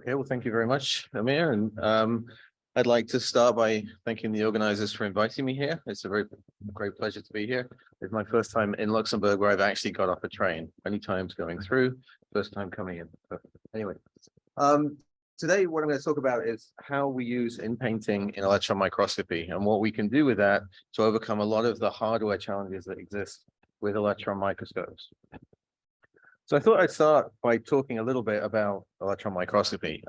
Okay, well, thank you very much, Amir. And I'd like to start by thanking the organizers for inviting me here. It's a very great pleasure to be here. It's my first time in Luxembourg where I've actually got off a train. Many times going through, first time coming in. But anyway, today what I'm going to talk about is how we use inpainting in electron microscopy and what we can do with that to overcome a lot of the hardware challenges that exist with electron microscopes. So I thought I'd start by talking a little bit about electron microscopy.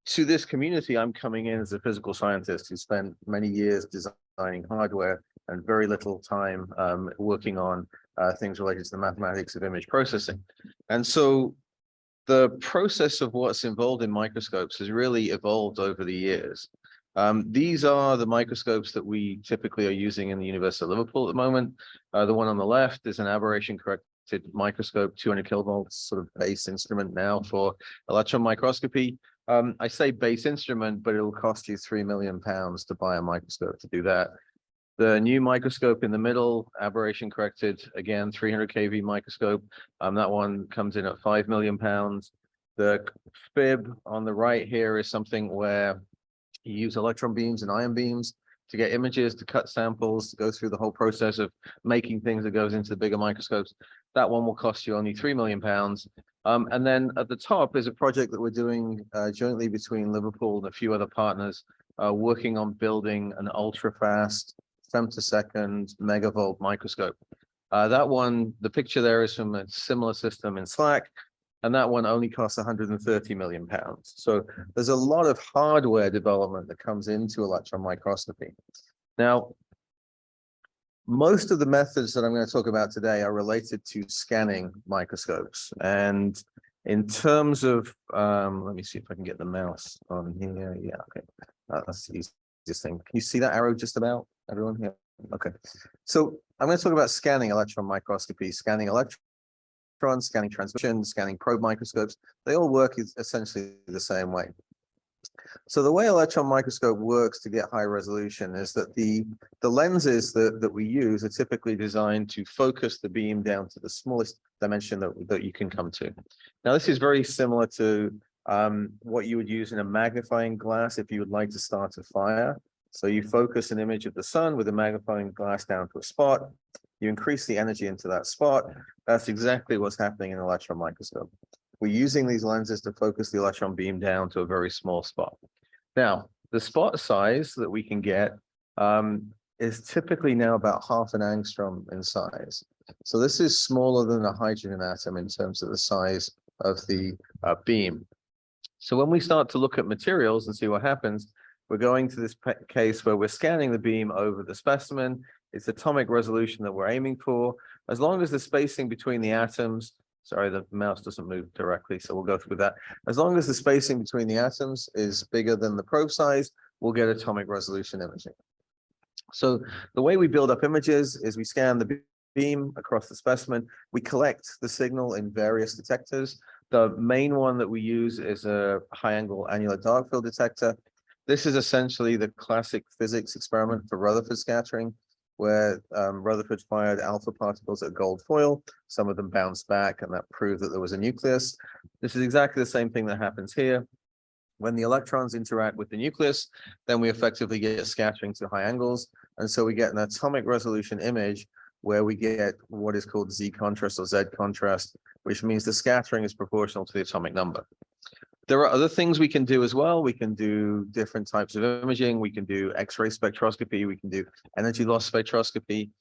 To this community, I'm coming in as a physical scientist who spent many years designing hardware and very little time working on things related to the mathematics of image processing. And so the process of what's involved in microscopes has really evolved over the years. These are the microscopes that we typically are using in the University of Liverpool at the moment. The one on the left is an aberration corrected microscope, 200 kilovolts, sort of base instrument now for electron microscopy. I say base instrument, but it'll cost you £3 million to buy a microscope to do that. The new microscope in the middle, aberration corrected, again, 300 kV microscope. That one comes in at £5 million. The fib on the right here is something where you use electron beams and ion beams to get images, to cut samples, to go through the whole process of making things that goes into the bigger microscopes. That one will cost you only £3 million. And then at the top is a project that we're doing jointly between Liverpool and a few other partners, working on building an ultrafast femtosecond megavolt microscope. That one, the picture there is from a similar system in Slack, and that one only costs £130 million. So there's a lot of hardware development that comes into electron microscopy. Now, most of the methods that I'm going to talk about today are related to scanning microscopes. And in terms of, let me see if I can get the mouse on here. Yeah, okay. That's the easiest thing. Can you see that arrow just about, everyone? Yeah, okay. So I'm going to talk about scanning electron microscopy, scanning electrons, scanning transmission, scanning probe microscopes. They all work essentially the same way. So the way electron microscope works to get high resolution is that the lenses that we use are typically designed to focus the beam down to the smallest dimension that you can come to. Now, this is very similar to what you would use in a magnifying glass if you would like to start a fire. So you focus an image of the sun with a magnifying glass down to a spot. You increase the energy into that spot. That's exactly what's happening in an electron microscope. We're using these lenses to focus the electron beam down to a very small spot. Now, the spot size that we can get is typically now about half an angstrom in size. So this is smaller than a hydrogen atom in terms of the size of the beam. So when we start to look at materials and see what happens, we're going to this case where we're scanning the beam over the specimen. It's atomic resolution that we're aiming for. As long as the spacing between the atoms, sorry, the mouse doesn't move directly, so we'll go through that. As long as the spacing between the atoms is bigger than the probe size, we'll get atomic resolution imaging. So the way we build up images is we scan the beam across the specimen. We collect the signal in various detectors. The main one that we use is a high-angle annular dark field detector. This is essentially the classic physics experiment for Rutherford scattering, where Rutherford fired alpha particles at gold foil. Some of them bounced back, and that proved that there was a nucleus. This is exactly the same thing that happens here. When the electrons interact with the nucleus, then we effectively get scattering to high angles. And so we get an atomic resolution image where we get what is called Z contrast or Z contrast, which means the scattering is proportional to the atomic number. There are other things we can do as well. We can do different types of imaging. We can do X-ray spectroscopy. We can do energy loss spectroscopy.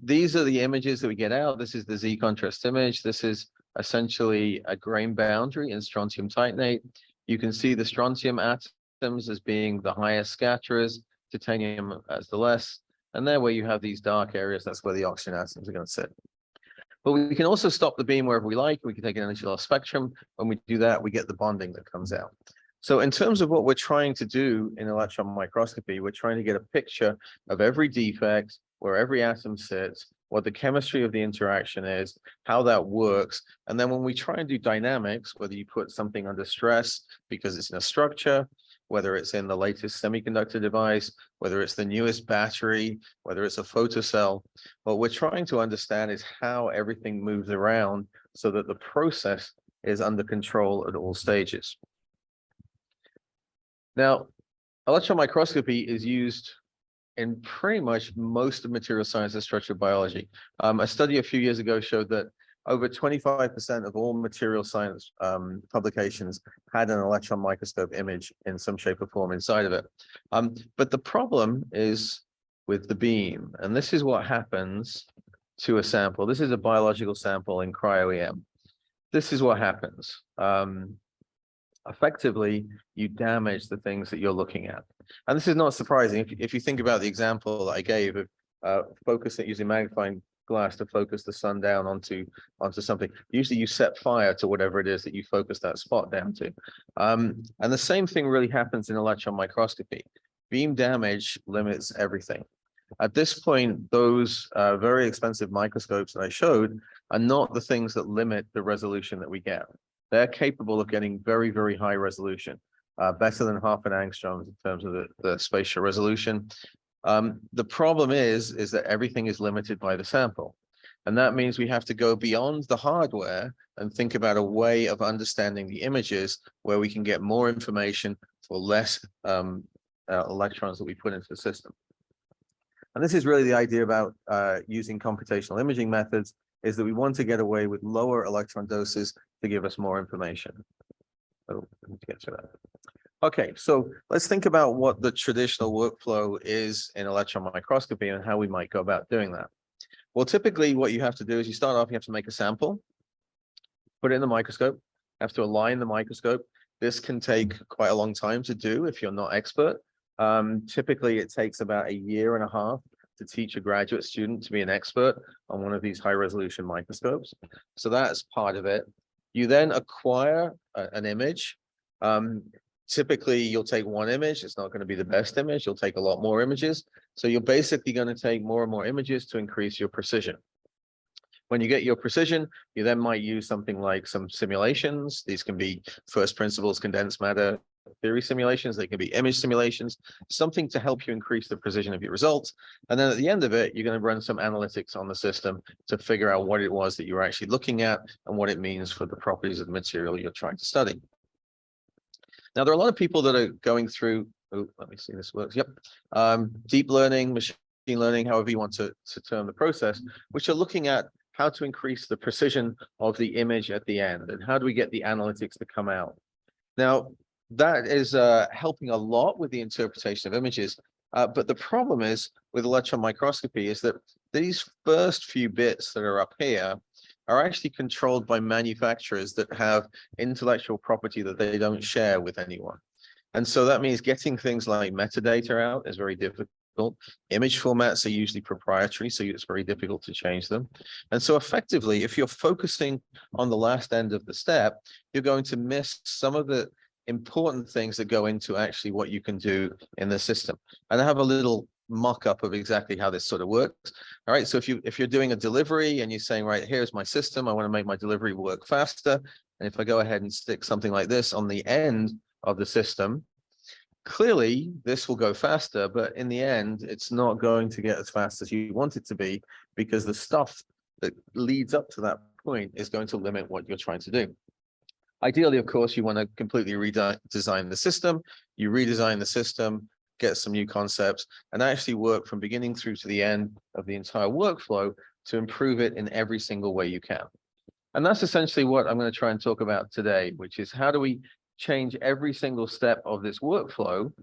These are the images that we get out. This is the Z contrast image. This is essentially a grain boundary in strontium titanate. You can see the strontium atoms as being the highest scatterers, titanium as the less. And there where you have these dark areas, that's where the oxygen atoms are going to sit. But we can also stop the beam wherever we like. We can take an energy loss spectrum. When we do that, we get the bonding that comes out. So in terms of what we're trying to do in electron microscopy, we're trying to get a picture of every defect, where every atom sits, what the chemistry of the interaction is, how that works. And then when we try and do dynamics, whether you put something under stress because it's in a structure, whether it's in the latest semiconductor device, whether it's the newest battery, whether it's a photocell, what we're trying to understand is how everything moves around so that the process is under control at all stages. Now, electron microscopy is used in pretty much most of material science and structural biology. A study a few years ago showed that over 25% of all material science publications had an electron microscope image in some shape or form inside of it. But the problem is with the beam, and this is what happens to a sample. This is a biological sample in cryo-EM. This is what happens. Effectively, you damage the things that you're looking at. And this is not surprising. If you think about the example that I gave of focusing using magnifying glass to focus the sun down onto something, usually you set fire to whatever it is that you focus that spot down to. And the same thing really happens in electron microscopy. Beam damage limits everything. At this point, those very expensive microscopes that I showed are not the things that limit the resolution that we get. They're capable of getting very, very high resolution, better than half an angstrom in terms of the spatial resolution. The problem is that everything is limited by the sample. And that means we have to go beyond the hardware and think about a way of understanding the images where we can get more information for less electrons that we put into the system. And this is really the idea about using computational imaging methods, is that we want to get away with lower electron doses to give us more information. So let's get to that. Okay, so let's think about what the traditional workflow is in electron microscopy and how we might go about doing that. Well, typically what you have to do is you start off, you have to make a sample, put it in the microscope, have to align the microscope. This can take quite a long time to do if you're not expert. Typically, it takes about 1.5 years to teach a graduate student to be an expert on one of these high resolution microscopes. So that's part of it. You then acquire an image. Typically, you'll take one image. It's not going to be the best image. You'll take a lot more images. So you're basically going to take more and more images to increase your precision. When you get your precision, you then might use something like some simulations. These can be first principles condensed matter theory simulations. They can be image simulations, something to help you increase the precision of your results. And then at the end of it, you're going to run some analytics on the system to figure out what it was that you were actually looking at and what it means for the properties of the material you're trying to study. Now, there are a lot of people that are going through, oh, let me see this works. Yep. Deep learning, machine learning, however you want to term the process, which are looking at how to increase the precision of the image at the end and how do we get the analytics to come out. Now, that is helping a lot with the interpretation of images. But the problem is with electron microscopy is that these first few bits that are up here are actually controlled by manufacturers that have intellectual property that they don't share with anyone. And so that means getting things like metadata out is very difficult. Image formats are usually proprietary, so it's very difficult to change them. And so effectively, if you're focusing on the last end of the step, you're going to miss some of the important things that go into actually what you can do in the system. And I have a little mock-up of exactly how this sort of works. All right, so if you're doing a delivery and you're saying, right, here's my system, I want to make my delivery work faster. And if I go ahead and stick something like this on the end of the system, clearly this will go faster, but in the end, it's not going to get as fast as you want it to be because the stuff that leads up to that point is going to limit what you're trying to do. Ideally, of course, you want to completely redesign the system. You redesign the system, get some new concepts, and actually work from beginning through to the end of the entire workflow to improve it in every single way you can. And that's essentially what I'm going to try and talk about today, which is how do we change every single step of this workflow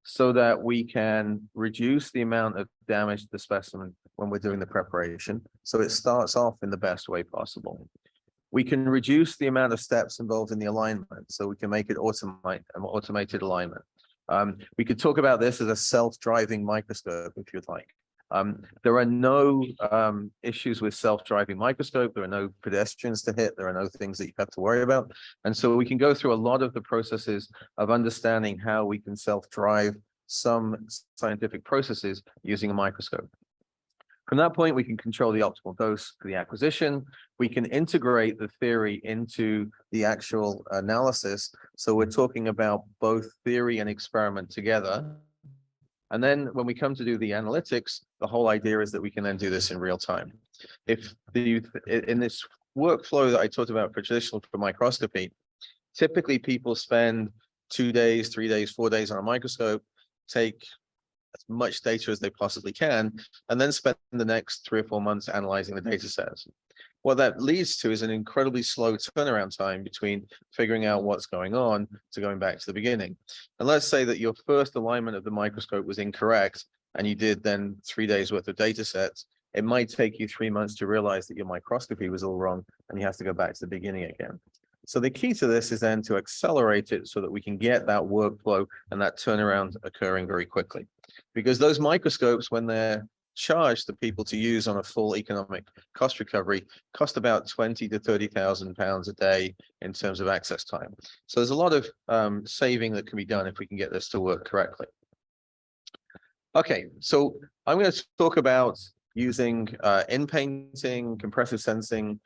so that we can reduce the amount of damage to the specimen when we're doing the preparation, so it starts off in the best way possible. We can reduce the amount of steps involved in the alignment, so we can make it automated alignment. We could talk about this as a self-driving microscope, if you'd like. There are no issues with self-driving microscope. There are no pedestrians to hit. There are no things that you have to worry about. And so we can go through a lot of the processes of understanding how we can self-drive some scientific processes using a microscope. From that point, we can control the optimal dose for the acquisition. We can integrate the theory into the actual analysis. So we're talking about both theory and experiment together. And then when we come to do the analytics, the whole idea is that we can then do this in real time. In this workflow that I talked about for traditional microscopy, typically people spend 2 days, 3 days, 4 days on a microscope, take as much data as they possibly can, and then spend the next 3 or 4 months analyzing the data sets. What that leads to is an incredibly slow turnaround time between figuring out what's going on to going back to the beginning. And let's say that your first alignment of the microscope was incorrect, and you did then 3 days worth of data sets. It might take you 3 months to realize that your microscopy was all wrong, and you have to go back to the beginning again. So the key to this is then to accelerate it so that we can get that workflow and that turnaround occurring very quickly. Because those microscopes, when they're charged to people to use on a full economic cost recovery, cost about 20 to 30,000 pounds a day in terms of access time. So there's a lot of saving that can be done if we can get this to work correctly. Okay, so I'm going to talk about using Inpainting, compressive sensing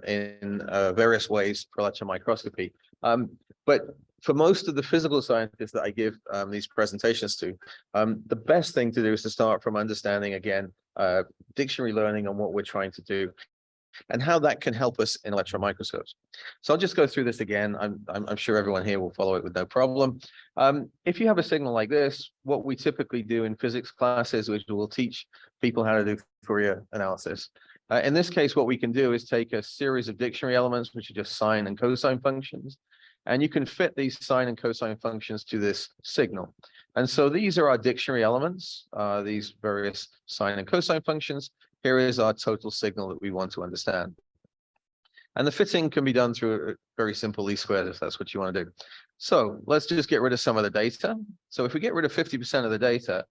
in various ways for electron microscopy. But for most of the physical scientists that I give these presentations to, the best thing to do is to start from understanding, again, dictionary learning on what we're trying to do and how that can help us in electron microscopes. So I'll just go through this again. I'm sure everyone here will follow it with no problem. If you have a signal like this, what we typically do in physics classes, which will teach people how to do Fourier analysis. In this case, what we can do is take a series of dictionary elements, which are just sine and cosine functions, and you can fit these sine and cosine functions to this signal. And so these are our dictionary elements, these various sine and cosine functions. Here is our total signal that we want to understand. And the fitting can be done through a very simple least squares if that's what you want to do. So let's just get rid of some of the data. So if we get rid of 50% of the data,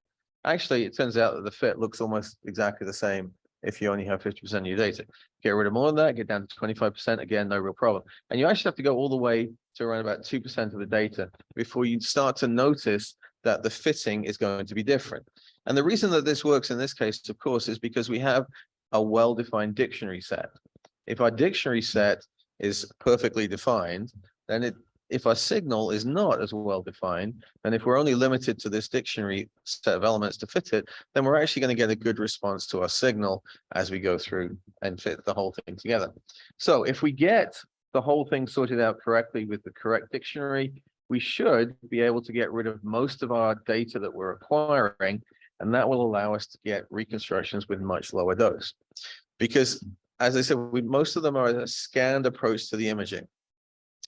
actually, it turns out that the fit looks almost exactly the same if you only have 50% of your data. Get rid of more than that, get down to 25%, again, no real problem. And you actually have to go all the way to around about 2% of the data before you start to notice that the fitting is going to be different. And the reason that this works in this case, of course, is because we have a well-defined dictionary set. If our dictionary set is perfectly defined, then if our signal is not as well defined, and if we're only limited to this dictionary set of elements to fit it, then we're actually going to get a good response to our signal as we go through and fit the whole thing together. So if we get the whole thing sorted out correctly with the correct dictionary, we should be able to get rid of most of our data that we're acquiring, and that will allow us to get reconstructions with much lower dose. Because, as I said, most of them are a scanned approach to the imaging.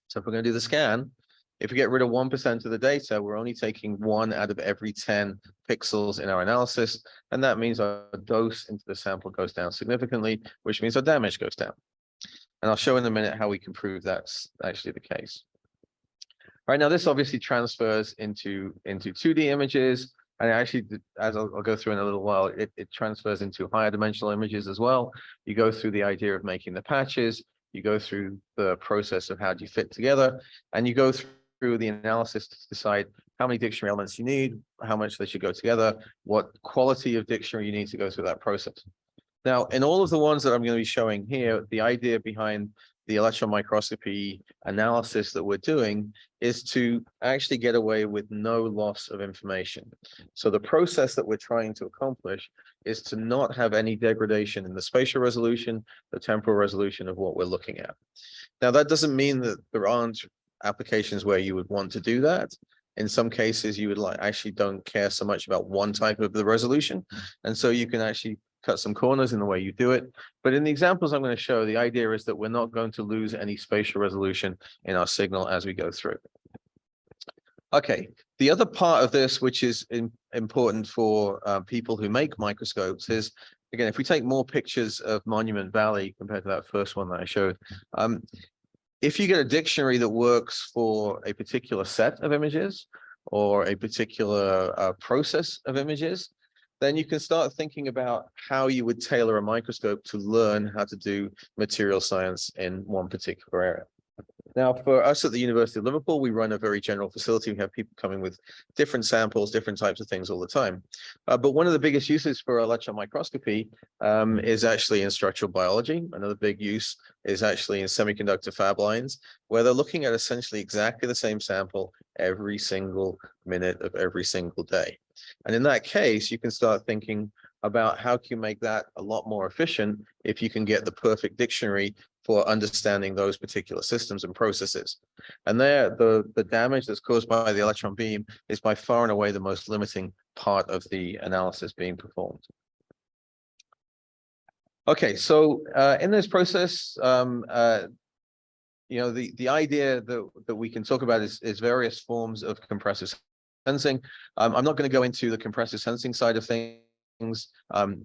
So if we're going to do the scan, if we get rid of 1% of the data, we're only taking 1 out of every 10 pixels in our analysis. And that means our dose into the sample goes down significantly, which means our damage goes down. And I'll show in a minute how we can prove that's actually the case. Right now, this obviously transfers into 2D images. And actually, as I'll go through in a little while, it transfers into higher dimensional images as well. You go through the idea of making the patches. You go through the process of how do you fit together, and you go through the analysis to decide how many dictionary elements you need, how much they should go together, what quality of dictionary you need to go through that process. Now, in all of the ones that I'm going to be showing here, the idea behind the electron microscopy analysis that we're doing is to actually get away with no loss of information. So the process that we're trying to accomplish is to not have any degradation in the spatial resolution, the temporal resolution of what we're looking at. Now, that doesn't mean that there aren't applications where you would want to do that. In some cases, you would actually don't care so much about one type of the resolution. And so you can actually cut some corners in the way you do it. But in the examples I'm going to show, the idea is that we're not going to lose any spatial resolution in our signal as we go through. Okay, the other part of this, which is important for people who make microscopes, is, again, if we take more pictures of Monument Valley compared to that first one that I showed, if you get a dictionary that works for a particular set of images or a particular process of images, then you can start thinking about how you would tailor a microscope to learn how to do material science in one particular area. Now, for us at the University of Liverpool, we run a very general facility. We have people coming with different samples, different types of things all the time. But one of the biggest uses for electron microscopy is actually in structural biology. Another big use is actually in semiconductor fab lines, where they're looking at essentially exactly the same sample every single minute of every single day. And in that case, you can start thinking about how can you make that a lot more efficient if you can get the perfect dictionary for understanding those particular systems and processes. And there, the damage that's caused by the electron beam is by far and away the most limiting part of the analysis being performed. Okay, so in this process, you know, the idea that we can talk about is various forms of compressive sensing. I'm not going to go into the compressive sensing side of things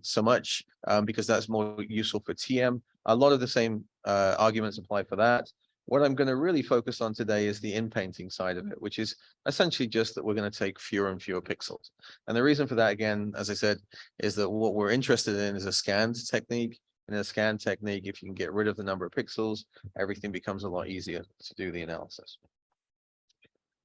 so much because that's more useful for TM. A lot of the same arguments apply for that. What I'm going to really focus on today is the in-painting side of it, which is essentially just that we're going to take fewer and fewer pixels. And the reason for that, again, as I said, is that what we're interested in is a scanned technique. In a scan technique, if you can get rid of the number of pixels, everything becomes a lot easier to do the analysis.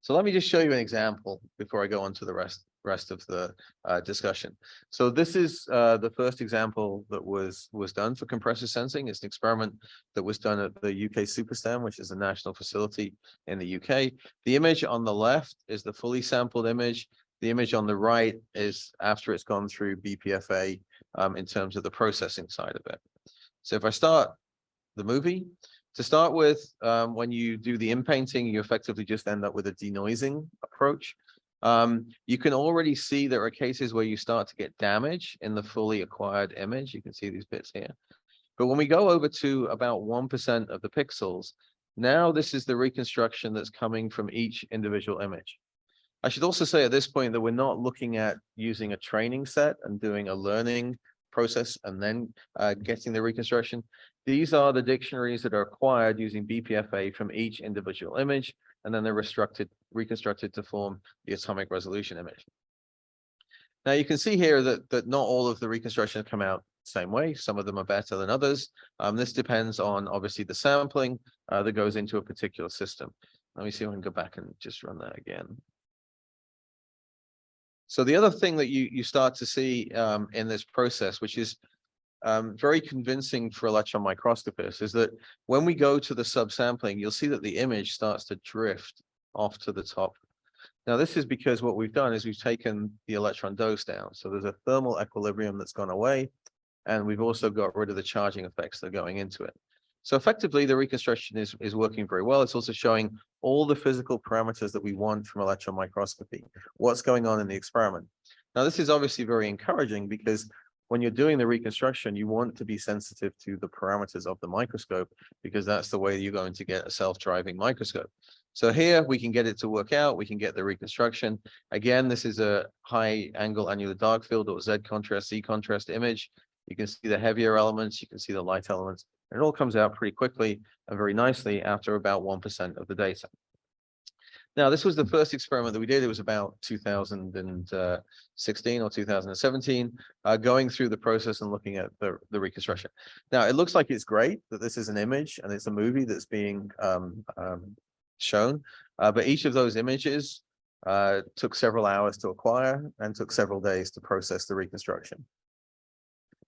So let me just show you an example before I go on to the rest of the discussion. So this is the first example that was done for compressive sensing. It's an experiment that was done at the UK Superstem, which is a national facility in the UK. The image on the left is the fully sampled image. The image on the right is after it's gone through BPFA in terms of the processing side of it. So if I start the movie, to start with, when you do the in-painting, you effectively just end up with a denoising approach. You can already see there are cases where you start to get damage in the fully acquired image. You can see these bits here. But when we go over to about 1% of the pixels, now this is the reconstruction that's coming from each individual image. I should also say at this point that we're not looking at using a training set and doing a learning process and then getting the reconstruction. These are the dictionaries that are acquired using BPFA from each individual image, and then they're reconstructed to form the atomic resolution image. Now you can see here that not all of the reconstructions come out the same way. Some of them are better than others. This depends on obviously the sampling that goes into a particular system. Let me see if I can go back and just run that again. So the other thing that you start to see in this process, which is very convincing for electron microscopists, is that when we go to the subsampling, you'll see that the image starts to drift off to the top. Now, this is because what we've done is we've taken the electron dose down. So there's a thermal equilibrium that's gone away, and we've also got rid of the charging effects that are going into it. So effectively, the reconstruction is working very well. It's also showing all the physical parameters that we want from electron microscopy, what's going on in the experiment. Now, this is obviously very encouraging because when you're doing the reconstruction, you want to be sensitive to the parameters of the microscope because that's the way you're going to get a self-driving microscope. So here we can get it to work out. We can get the reconstruction. Again, this is a high angle annular dark field or Z contrast, Z contrast image. You can see the heavier elements. You can see the light elements. It all comes out pretty quickly and very nicely after about 1% of the data. Now, this was the first experiment that we did. It was about 2016 or 2017, going through the process and looking at the reconstruction. Now, it looks like it's great that this is an image and it's a movie that's being shown, but each of those images took several hours to acquire and took several days to process the reconstruction.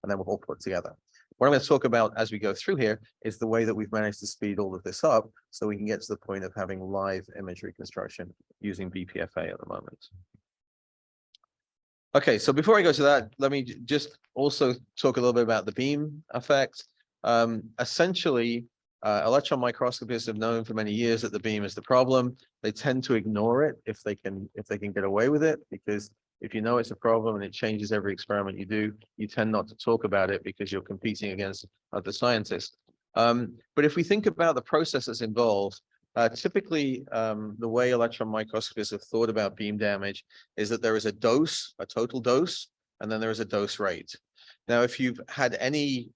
And then we're all put together. What I'm going to talk about as we go through here is the way that we've managed to speed all of this up so we can get to the point of having live image reconstruction using BPFA at the moment. Okay, so before I go to that, let me just also talk a little bit about the beam effect. Essentially, electron microscopists have known for many years that the beam is the problem. They tend to ignore it if they can get away with it, because if you know it's a problem and it changes every experiment you do, you tend not to talk about it because you're competing against other scientists. But if we think about the process that's involved, typically the way electron microscopists have thought about beam damage is that there is a dose, a total dose, and then there is a dose rate. Now, if you've had any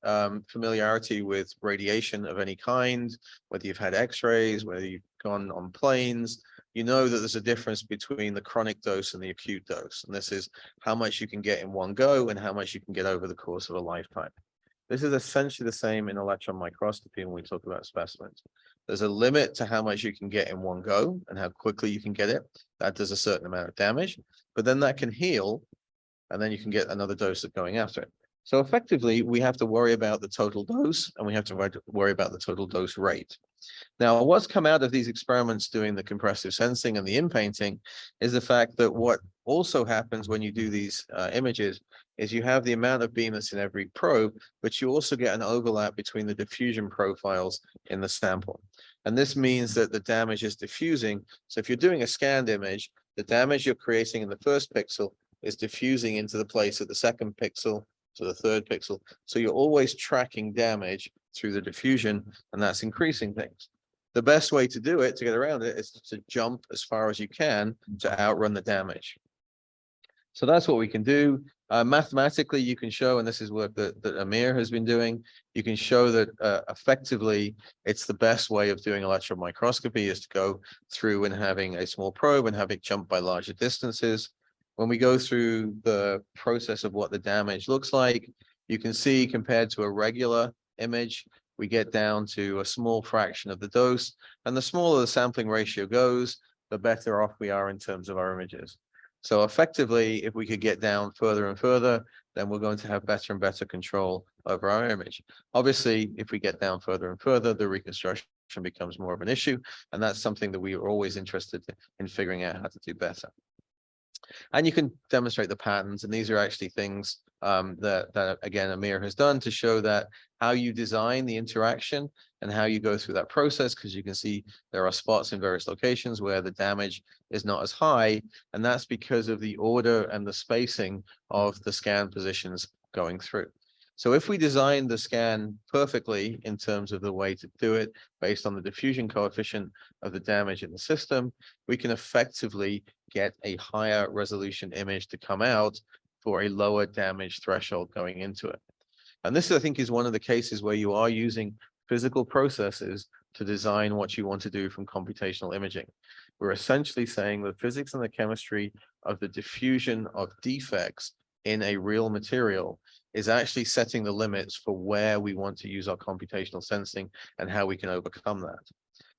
familiarity with radiation of any kind, whether you've had X-rays, whether you've gone on planes, you know that there's a difference between the chronic dose and the acute dose. And this is how much you can get in one go and how much you can get over the course of a lifetime. This is essentially the same in electron microscopy when we talk about specimens. There's a limit to how much you can get in one go and how quickly you can get it. That does a certain amount of damage, but then that can heal, and then you can get another dose of going after it. So effectively, we have to worry about the total dose, and we have to worry about the total dose rate. Now, what's come out of these experiments doing the compressive sensing and the in-painting is the fact that what also happens when you do these images is you have the amount of beam that's in every probe, but you also get an overlap between the diffusion profiles in the sample. And this means that the damage is diffusing. So if you're doing a scanned image, the damage you're creating in the first pixel is diffusing into the place of the second pixel to the third pixel. So you're always tracking damage through the diffusion, and that's increasing things. The best way to do it, to get around it, is to jump as far as you can to outrun the damage. So that's what we can do. Mathematically, you can show, and this is work that Amir has been doing, you can show that effectively it's the best way of doing electron microscopy is to go through and having a small probe and have it jump by larger distances. When we go through the process of what the damage looks like, you can see compared to a regular image, we get down to a small fraction of the dose, and the smaller the sampling ratio goes, the better off we are in terms of our images. So effectively, if we could get down further and further, then we're going to have better and better control over our image. Obviously, if we get down further and further, the reconstruction becomes more of an issue, and that's something that we are always interested in figuring out how to do better. And you can demonstrate the patterns, and these are actually things that again Amir has done to show that how you design the interaction and how you go through that process, because you can see there are spots in various locations where the damage is not as high, and that's because of the order and the spacing of the scan positions going through. So if we design the scan perfectly in terms of the way to do it based on the diffusion coefficient of the damage in the system, we can effectively get a higher resolution image to come out for a lower damage threshold going into it. And this, I think, is one of the cases where you are using physical processes to design what you want to do from computational imaging. We're essentially saying the physics and the chemistry of the diffusion of defects in a real material is actually setting the limits for where we want to use our computational sensing and how we can overcome that.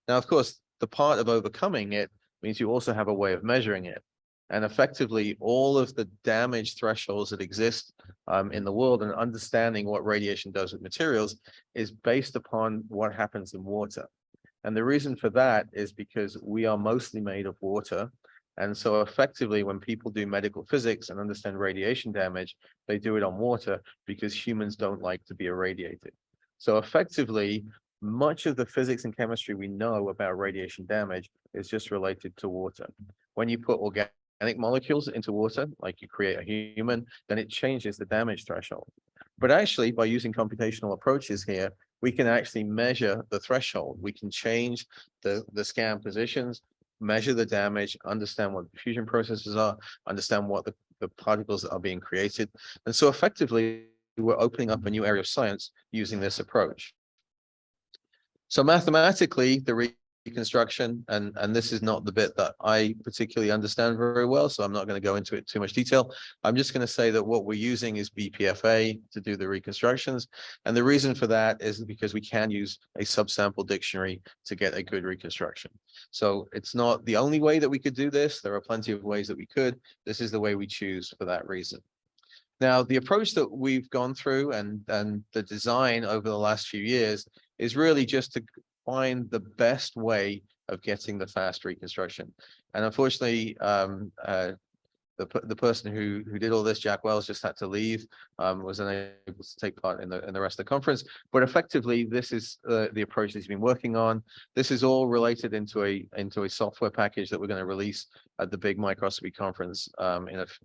Now, of course, the part of overcoming it means you also have a way of measuring it. And effectively, all of the damage thresholds that exist in the world and understanding what radiation does with materials is based upon what happens in water. And the reason for that is because we are mostly made of water. And so effectively, when people do medical physics and understand radiation damage, they do it on water because humans don't like to be irradiated. So effectively, much of the physics and chemistry we know about radiation damage is just related to water. When you put organic molecules into water, like you create a human, then it changes the damage threshold. But actually, by using computational approaches here, we can actually measure the threshold. We can change the scan positions, measure the damage, understand what the fusion processes are, understand what the particles that are being created. And so effectively, we're opening up a new area of science using this approach. So mathematically, the reconstruction, and this is not the bit that I particularly understand very well, so I'm not going to go into it too much detail. I'm just going to say that what we're using is BPFA to do the reconstructions. And the reason for that is because we can use a subsample dictionary to get a good reconstruction. So it's not the only way that we could do this. There are plenty of ways that we could. This is the way we choose for that reason. Now, the approach that we've gone through and the design over the last few years is really just to find the best way of getting the fast reconstruction. And unfortunately, the person who did all this, Jack Wells, just had to leave, was unable to take part in the rest of the conference. But effectively, this is the approach that he's been working on. This is all related into a software package that we're going to release at the big microscopy conference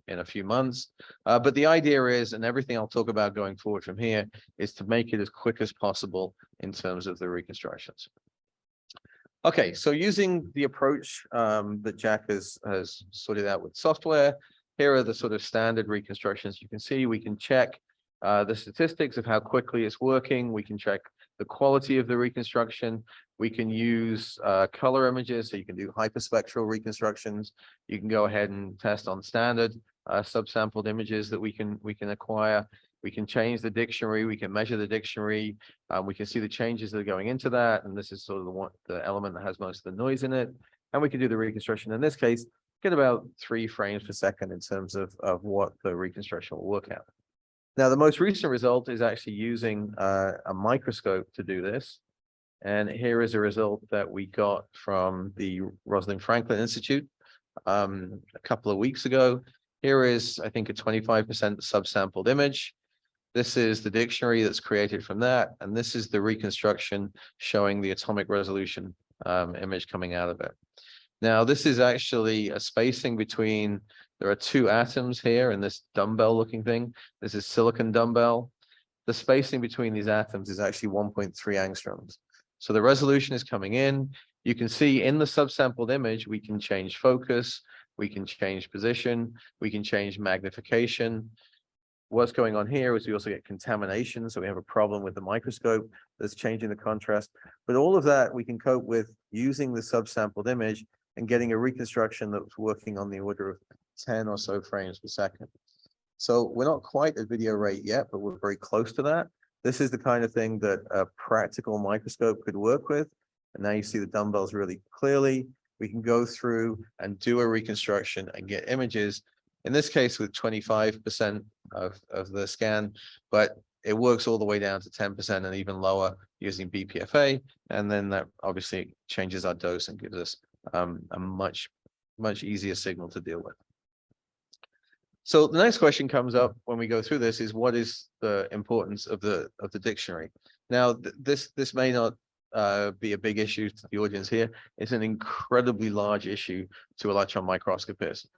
in a few months. But the idea is, and everything I'll talk about going forward from here, is to make it as quick as possible in terms of the reconstructions. Okay, so using the approach that Jack has sorted out with software, here are the sort of standard reconstructions. You can see we can check the statistics of how quickly it's working. We can check the quality of the reconstruction. We can use color images, so you can do hyperspectral reconstructions. You can go ahead and test on standard subsampled images that we can acquire. We can change the dictionary, we can measure the dictionary, we can see the changes that are going into that, and this is sort of the element that has most of the noise in it. And we can do the reconstruction. In this case, get about 3 frames per second in terms of what the reconstruction will work out. Now, the most recent result is actually using a microscope to do this. And here is a result that we got from the Rosalind Franklin Institute a couple of weeks ago. Here is, I think, a 25% subsampled image. This is the dictionary that's created from that, and this is the reconstruction showing the atomic resolution image coming out of it. Now, this is actually a spacing between, there are two atoms here in this dumbbell looking thing. This is silicon dumbbell. The spacing between these atoms is actually 1.3 angstroms. So the resolution is coming in. You can see in the subsampled image, we can change focus, we can change position, we can change magnification. What's going on here is we also get contamination. So we have a problem with the microscope that's changing the contrast. But all of that we can cope with using the subsampled image and getting a reconstruction that's working on the order of 10 or so frames per second. So we're not quite at video rate yet, but we're very close to that. This is the kind of thing that a practical microscope could work with. And now you see the dumbbells really clearly. We can go through and do a reconstruction and get images, in this case with 25% of the scan, but it works all the way down to 10% and even lower using BPFA. And then that obviously changes our dose and gives us a much easier signal to deal with. So the next question comes up when we go through this is, what is the importance of the dictionary? Now, this may not be a big issue to the audience here. It's an incredibly large issue to electron microscopists.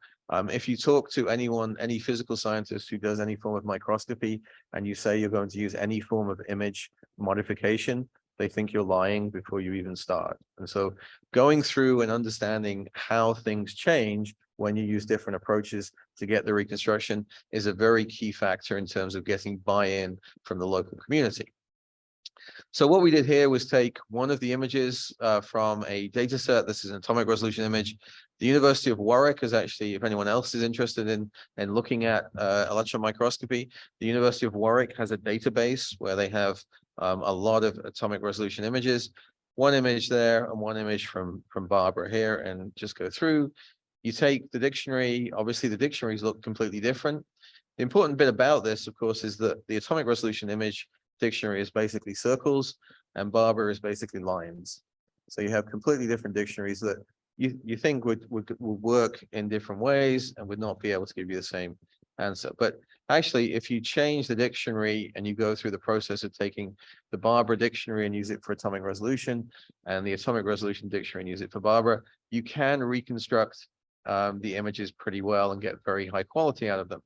If you talk to anyone, any physical scientist who does any form of microscopy, and you say you're going to use any form of image modification, they think you're lying before you even start. And so going through and understanding how things change when you use different approaches to get the reconstruction is a very key factor in terms of getting buy-in from the local community. So what we did here was take one of the images from a data set. This is an atomic resolution image. The University of Warwick is actually, if anyone else is interested in looking at electron microscopy, the University of Warwick has a database where they have a lot of atomic resolution images. One image there and one image from Barbara here, and just go through. You take the dictionary, obviously the dictionaries look completely different. The important bit about this, of course, is that the atomic resolution image dictionary is basically circles and Barbara is basically lines. So you have completely different dictionaries that you think would work in different ways and would not be able to give you the same answer. But actually, if you change the dictionary and you go through the process of taking the Barbara dictionary and use it for atomic resolution and the atomic resolution dictionary and use it for Barbara, you can reconstruct the images pretty well and get very high quality out of them.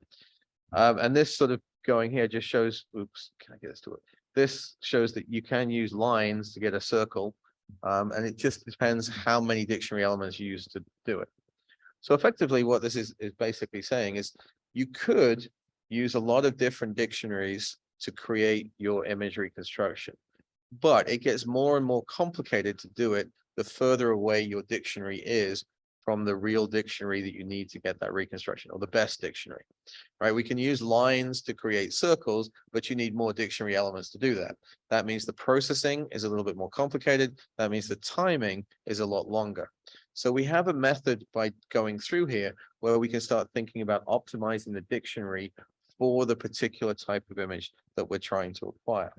And this sort of going here just shows, oops, can I get this to work? This shows that you can use lines to get a circle, and it just depends how many dictionary elements you use to do it. So effectively what this is basically saying is you could use a lot of different dictionaries to create your image reconstruction, but it gets more and more complicated to do it the further away your dictionary is from the real dictionary that you need to get that reconstruction, or the best dictionary, right? We can use lines to create circles, but you need more dictionary elements to do that. That means the processing is a little bit more complicated. That means the timing is a lot longer. So we have a method by going through here where we can start thinking about optimizing the dictionary for the particular type of image that we're trying to acquire.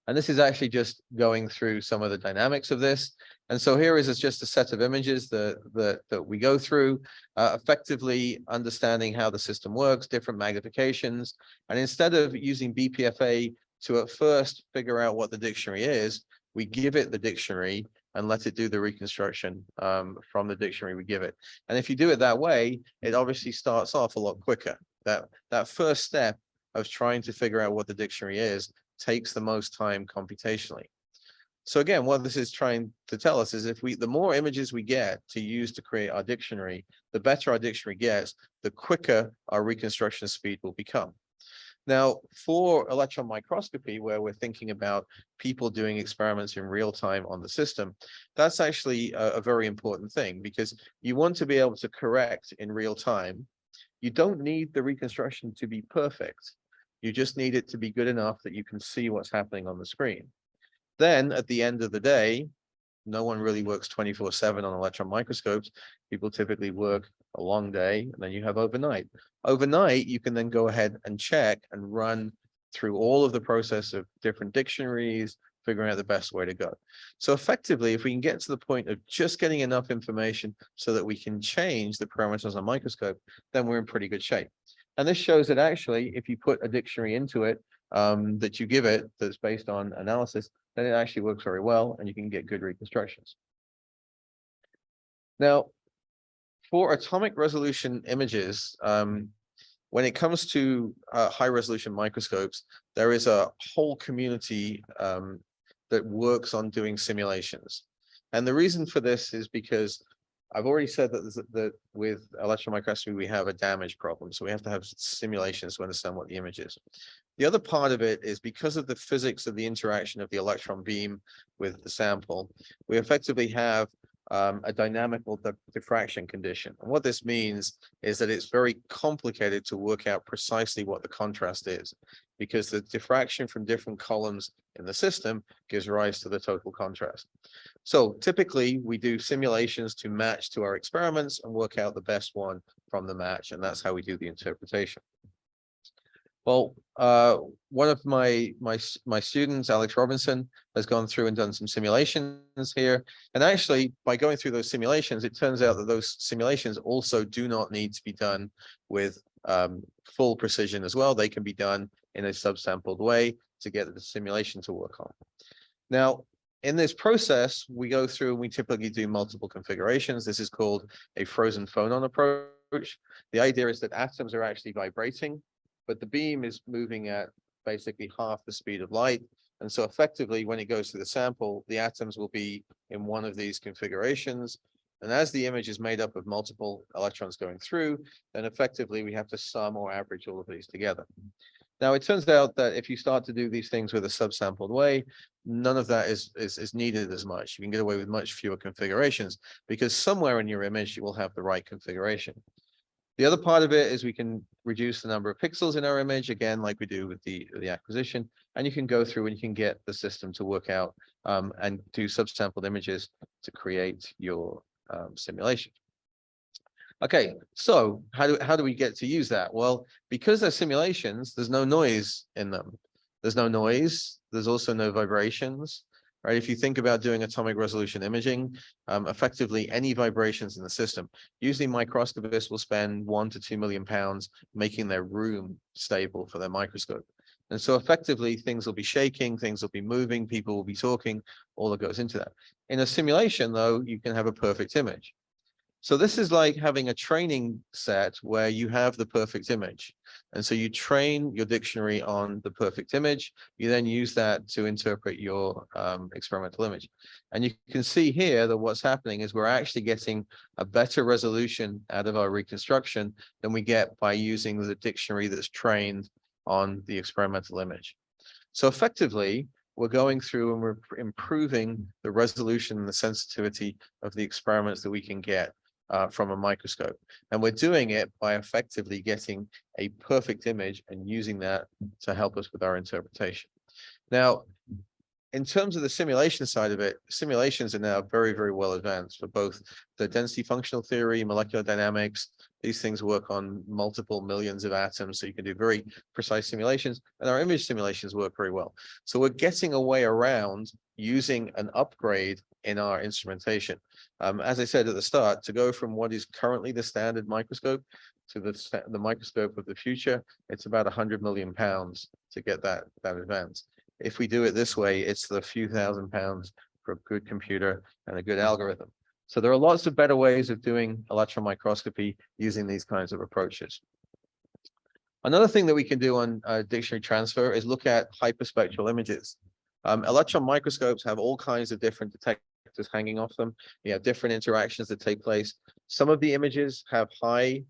And this is actually just going through some of the dynamics of this. And so here is just a set of images that we go through, effectively understanding how the system works, different magnifications. And instead of using BPFA to at first figure out what the dictionary is, we give it the dictionary and let it do the reconstruction from the dictionary we give it. And if you do it that way, it obviously starts off a lot quicker. That first step of trying to figure out what the dictionary is takes the most time computationally. So again, what this is trying to tell us is the more images we get to use to create our dictionary, the better our dictionary gets, the quicker our reconstruction speed will become. Now, for electron microscopy, where we're thinking about people doing experiments in real time on the system, that's actually a very important thing, because you want to be able to correct in real time. You don't need the reconstruction to be perfect. You just need it to be good enough that you can see what's happening on the screen. Then at the end of the day, no one really works 24/7 on electron microscopes. People typically work a long day, and then you have overnight. Overnight, you can then go ahead and check and run through all of the process of different dictionaries, figuring out the best way to go. So effectively, if we can get to the point of just getting enough information so that we can change the parameters on a microscope, then we're in pretty good shape. And this shows that actually, if you put a dictionary into it, that you give it that's based on analysis, then it actually works very well and you can get good reconstructions. Now, for atomic resolution images, when it comes to high resolution microscopes, there is a whole community that works on doing simulations. And the reason for this is because I've already said that with electron microscopy, we have a damage problem. So we have to have simulations to understand what the image is. The other part of it is because of the physics of the interaction of the electron beam with the sample, we effectively have a dynamical diffraction condition. And what this means is that it's very complicated to work out precisely what the contrast is, because the diffraction from different columns in the system gives rise to the total contrast. So typically we do simulations to match to our experiments and work out the best one from the match, and that's how we do the interpretation. Well, one of my students, Alex Robinson, has gone through and done some simulations here. And actually, by going through those simulations, it turns out that those simulations also do not need to be done with full precision as well. They can be done in a subsampled way to get the simulation to work on. Now, in this process, we go through and we typically do multiple configurations. This is called a frozen phonon approach. The idea is that atoms are actually vibrating, but the beam is moving at basically half the speed of light. And so effectively, when it goes to the sample, the atoms will be in one of these configurations. And as the image is made up of multiple electrons going through, then effectively we have to sum or average all of these together. Now, it turns out that if you start to do these things with a subsampled way, none of that is needed as much. You can get away with much fewer configurations because somewhere in your image, you will have the right configuration. The other part of it is we can reduce the number of pixels in our image, again, like we do with the acquisition, and you can go through and you can get the system to work out and do subsampled images to create your simulation. Okay, so how do we get to use that? Well, because they're simulations, there's no noise in them. There's no noise. There's also no vibrations. Right? If you think about doing atomic resolution imaging, effectively any vibrations in the system, usually microscopists will spend £1 to £2 million making their room stable for their microscope. And so effectively things will be shaking, things will be moving, people will be talking, all that goes into that. In a simulation though, you can have a perfect image. So this is like having a training set where you have the perfect image. And so you train your dictionary on the perfect image. You then use that to interpret your experimental image. And you can see here that what's happening is we're actually getting a better resolution out of our reconstruction than we get by using the dictionary that's trained on the experimental image. So effectively, we're going through and we're improving the resolution and the sensitivity of the experiments that we can get from a microscope. And we're doing it by effectively getting a perfect image and using that to help us with our interpretation. Now, in terms of the simulation side of it, simulations are now very, very well advanced for both the density functional theory, molecular dynamics. These things work on multiple millions of atoms, so you can do very precise simulations, and our image simulations work very well. So we're getting a way around using an upgrade in our instrumentation. As I said at the start, to go from what is currently the standard microscope to the microscope of the future, it's about £100 million to get that advanced. If we do it this way, it's the few £1,000s for a good computer and a good algorithm. So there are lots of better ways of doing electron microscopy using these kinds of approaches. Another thing that we can do on dictionary transfer is look at hyperspectral images. Electron microscopes have all kinds of different detectors hanging off them. You have different interactions that take place. Some of the images have high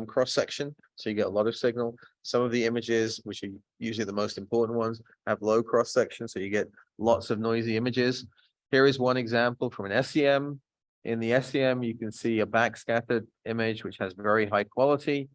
cross-section, so you get a lot of signal. Some of the images, which are usually the most important ones, have low cross-section, so you get lots of noisy images. Here is one example from an SEM. In the SEM, you can see a backscattered image, which has very high quality.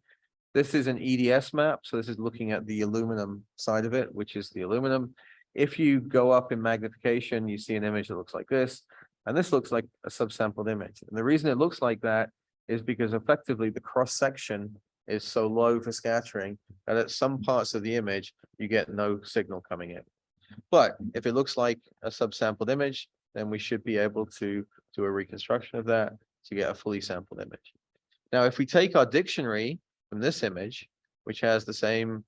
This is an EDS map, so this is looking at the aluminum side of it, which is the aluminum. If you go up in magnification, you see an image that looks like this, and this looks like a subsampled image. And the reason it looks like that is because effectively the cross-section is so low for scattering that at some parts of the image, you get no signal coming in. But if it looks like a subsampled image, then we should be able to do a reconstruction of that to get a fully sampled image. Now, if we take our dictionary from this image, which has the same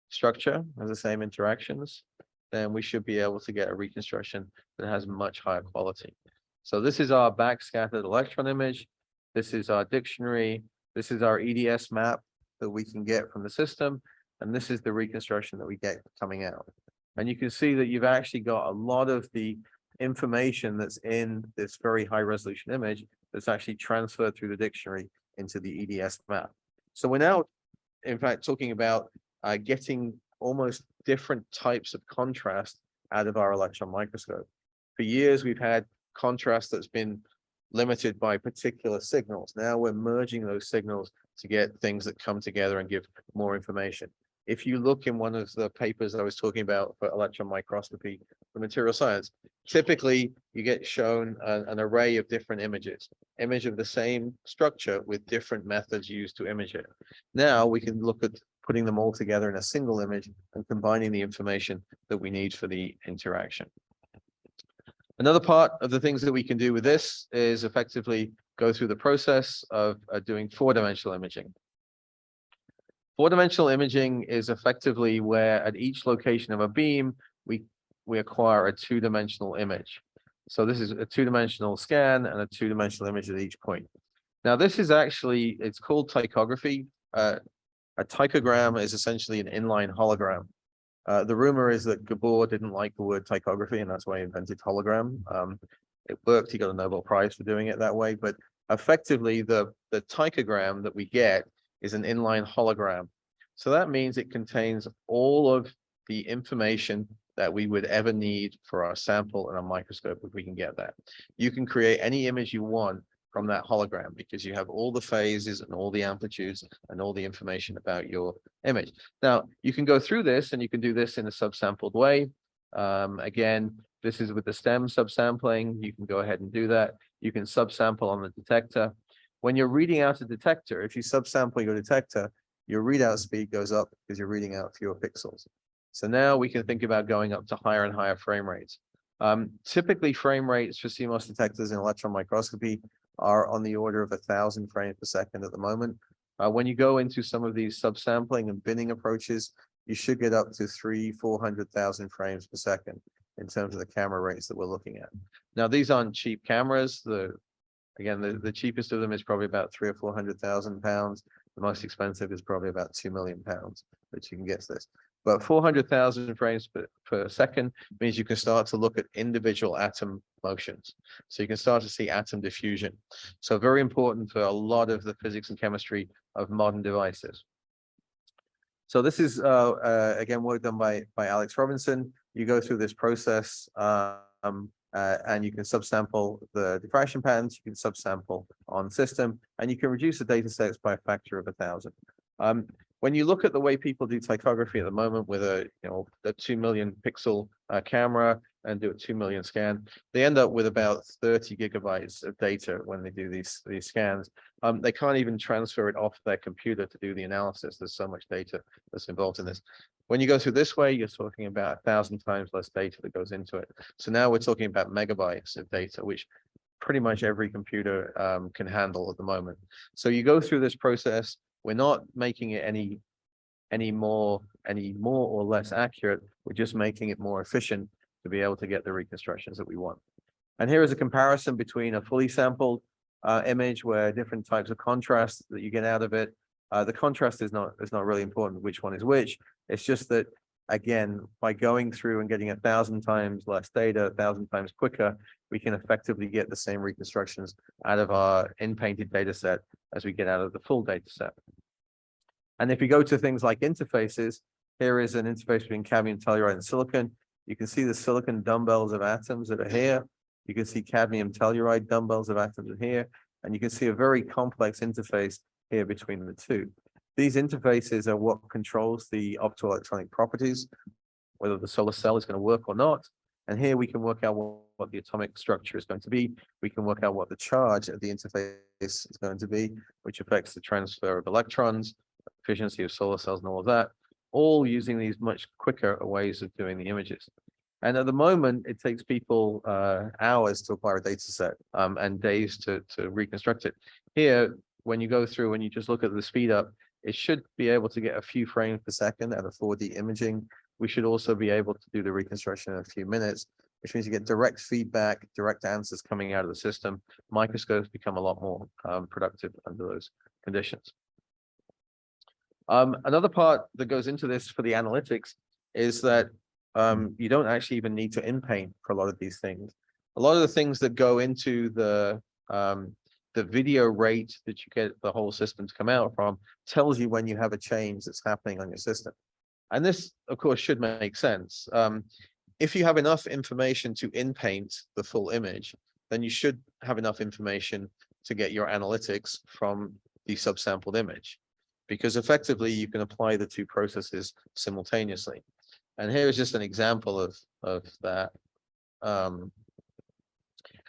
structure, has the same interactions, then we should be able to get a reconstruction that has much higher quality. So this is our backscattered electron image. This is our dictionary. This is our EDS map that we can get from the system. And this is the reconstruction that we get coming out. And you can see that you've actually got a lot of the information that's in this very high resolution image that's actually transferred through the dictionary into the EDS map. So we're now, in fact, talking about getting almost different types of contrast out of our electron microscope. For years, we've had contrast that's been limited by particular signals. Now we're merging those signals to get things that come together and give more information. If you look in one of the papers I was talking about for electron microscopy for material science, typically you get shown an array of different images, image of the same structure with different methods used to image it. Now we can look at putting them all together in a single image and combining the information that we need for the interaction. Another part of the things that we can do with this is effectively go through the process of doing four-dimensional imaging. Four-dimensional imaging is effectively where at each location of a beam, we acquire a two-dimensional image. So this is a two-dimensional scan and a two-dimensional image at each point. Now this is actually, it's called tychography. A tychogram is essentially an inline hologram. The rumor is that Gabor didn't like the word tychography, and that's why he invented hologram. It worked, he got a Nobel Prize for doing it that way, but effectively the tychogram that we get is an inline hologram. So that means it contains all of the information that we would ever need for our sample and our microscope if we can get that. You can create any image you want from that hologram because you have all the phases and all the amplitudes and all the information about your image. Now, you can go through this and you can do this in a subsampled way. Again, this is with the STEM subsampling. You can go ahead and do that. You can subsample on the detector. When you're reading out a detector, if you subsample your detector, your readout speed goes up because you're reading out fewer pixels. So now we can think about going up to higher and higher frame rates. Typically, frame rates for CMOS detectors in electron microscopy are on the order of 1,000 frames per second at the moment. When you go into some of these subsampling and binning approaches, you should get up to 300,000-400,000 frames per second in terms of the camera rates that we're looking at. Now, these aren't cheap cameras. The cheapest of them is probably about 300,000 or 400,000 pounds. The most expensive is probably about 2 million pounds that you can get this. But 400,000 frames per second means you can start to look at individual atom motions. So you can start to see atom diffusion. So very important for a lot of the physics and chemistry of modern devices. So this is, again, work done by Alex Robinson. You go through this process and you can subsample the diffraction patterns, you can subsample on system, and you can reduce the data sets by a factor of 1,000. When you look at the way people do tychography at the moment with a 2 million pixel camera and do a 2 million scan, they end up with about 30 gigabytes of data when they do these scans. They can't even transfer it off their computer to do the analysis. There's so much data that's involved in this. When you go through this way, you're talking about 1,000 times less data that goes into it. So now we're talking about megabytes of data, which pretty much every computer can handle at the moment. So you go through this process. We're not making it any more or less accurate. We're just making it more efficient to be able to get the reconstructions that we want. And here is a comparison between a fully sampled image where different types of contrast that you get out of it. The contrast is not really important which one is which. It's just that, again, by going through and getting 1,000 times less data, 1,000 times quicker, we can effectively get the same reconstructions out of our in-painted data set as we get out of the full data set. And if you go to things like interfaces, here is an interface between cadmium telluride and silicon. You can see the silicon dumbbells of atoms that are here. You can see cadmium telluride dumbbells of atoms are here. And you can see a very complex interface here between the two. These interfaces are what controls the optoelectronic properties, whether the solar cell is going to work or not. And here we can work out what the atomic structure is going to be. We can work out what the charge of the interface is going to be, which affects the transfer of electrons, efficiency of solar cells and all of that, all using these much quicker ways of doing the images. And at the moment, it takes people hours to acquire a data set and days to reconstruct it. Here, when you go through and you just look at the speed up, it should be able to get a few frames per second at a 4D imaging. We should also be able to do the reconstruction in a few minutes, which means you get direct feedback, direct answers coming out of the system. Microscopes become a lot more productive under those conditions. Another part that goes into this for the analytics is that you don't actually even need to inpaint for a lot of these things. A lot of the things that go into the video rate that you get the whole system to come out from tells you when you have a change that's happening on your system. And this, of course, should make sense. If you have enough information to inpaint the full image, then you should have enough information to get your analytics from the subsampled image, because effectively you can apply the two processes simultaneously. And here is just an example of that.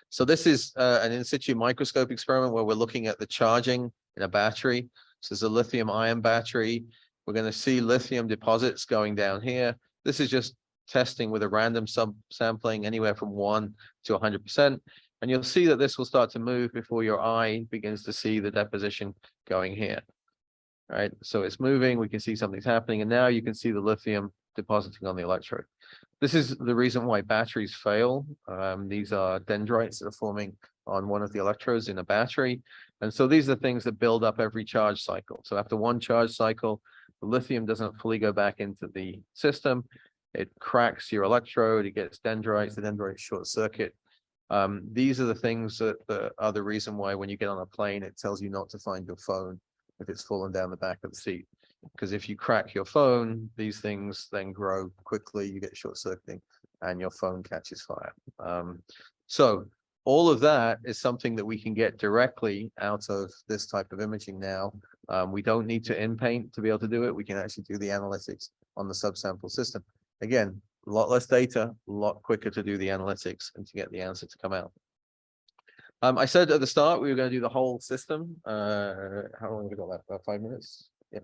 So this is an in-situ microscope experiment where we're looking at the charging in a battery. So there's a lithium-ion battery. We're going to see lithium deposits going down here. This is just testing with a random subsampling anywhere from 1 to 100%. And you'll see that this will start to move before your eye begins to see the deposition going here. All right, so it's moving. We can see something's happening. And now you can see the lithium depositing on the electrode. This is the reason why batteries fail. These are dendrites that are forming on one of the electrodes in a battery. And so these are things that build up every charge cycle. So after one charge cycle, the lithium doesn't fully go back into the system. It cracks your electrode, it gets dendrites, the dendrites short circuit. These are the things that are the reason why when you get on a plane, it tells you not to find your phone if it's fallen down the back of the seat. Because if you crack your phone, these things then grow quickly, you get short circuiting and your phone catches fire. So all of that is something that we can get directly out of this type of imaging now. We don't need to inpaint to be able to do it. We can actually do the analytics on the subsample system. Again, a lot less data, a lot quicker to do the analytics and to get the answer to come out. I said at the start we were going to do the whole system. How long have we got left? About 5 minutes? Yeah.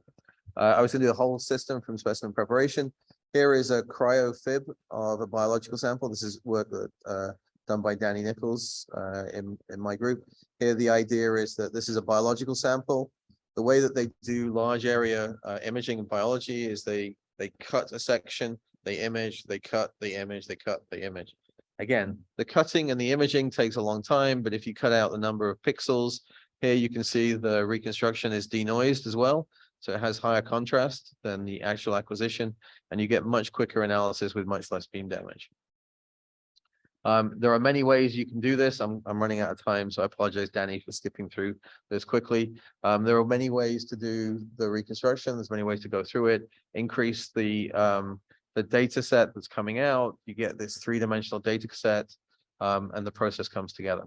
I was going to do the whole system from specimen preparation. Here is a cryofib of a biological sample. This is work that done by Danny Nichols in my group. Here the idea is that this is a biological sample. The way that they do large area imaging in biology is they cut a section, they image, they cut, they image, they cut, they image. Again, the cutting and the imaging takes a long time, but if you cut out the number of pixels, here you can see the reconstruction is denoised as well. So it has higher contrast than the actual acquisition, and you get much quicker analysis with much less beam damage. There are many ways you can do this. I'm running out of time, so I apologize, Danny, for skipping through this quickly. There are many ways to do the reconstruction. There's many ways to go through it. Increase the data set that's coming out. You get this three-dimensional data set, and the process comes together.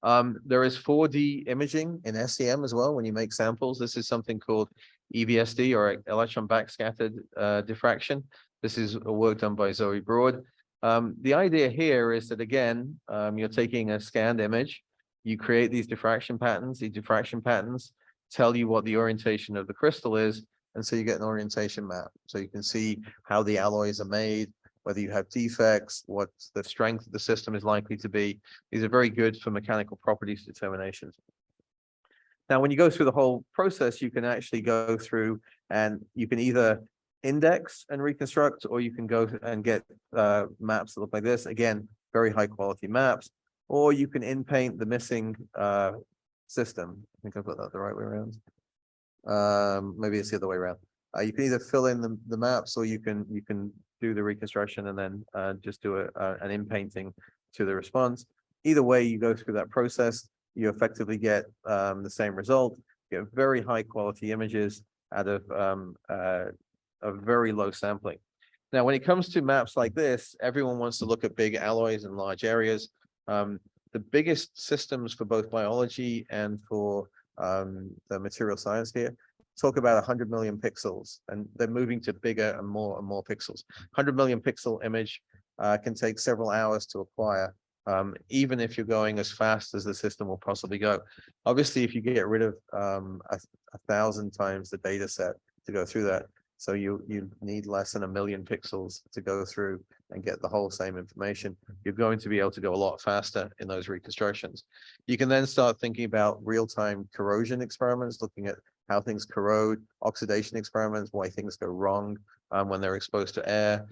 There is 4D imaging in SEM as well when you make samples. This is something called EBSD, or electron backscattered diffraction. This is a work done by Zoe Broad. The idea here is that, again, you're taking a scanned image, you create these diffraction patterns. These diffraction patterns tell you what the orientation of the crystal is, and so you get an orientation map. So you can see how the alloys are made, whether you have defects, what the strength of the system is likely to be. These are very good for mechanical properties determinations. Now, when you go through the whole process, you can actually go through and you can either index and reconstruct, or you can go and get maps that look like this. Again, very high quality maps, or you can inpaint the missing system. I think I've got that the right way around. Maybe it's the other way around. You can either fill in the maps, or you can do the reconstruction and then just do an inpainting to the response. Either way you go through that process, you effectively get the same result. You get very high quality images out of a very low sampling. Now, when it comes to maps like this, everyone wants to look at big alloys and large areas. The biggest systems for both biology and for the material science here talk about 100 million pixels, and they're moving to bigger and more pixels. 100 million pixel image can take several hours to acquire, even if you're going as fast as the system will possibly go. Obviously, if you get rid of 1,000 times the data set to go through that, So you need less than 1 million pixels to go through and get the whole same information. You're going to be able to go a lot faster in those reconstructions. You can then start thinking about real-time corrosion experiments, looking at how things corrode, oxidation experiments, why things go wrong when they're exposed to air,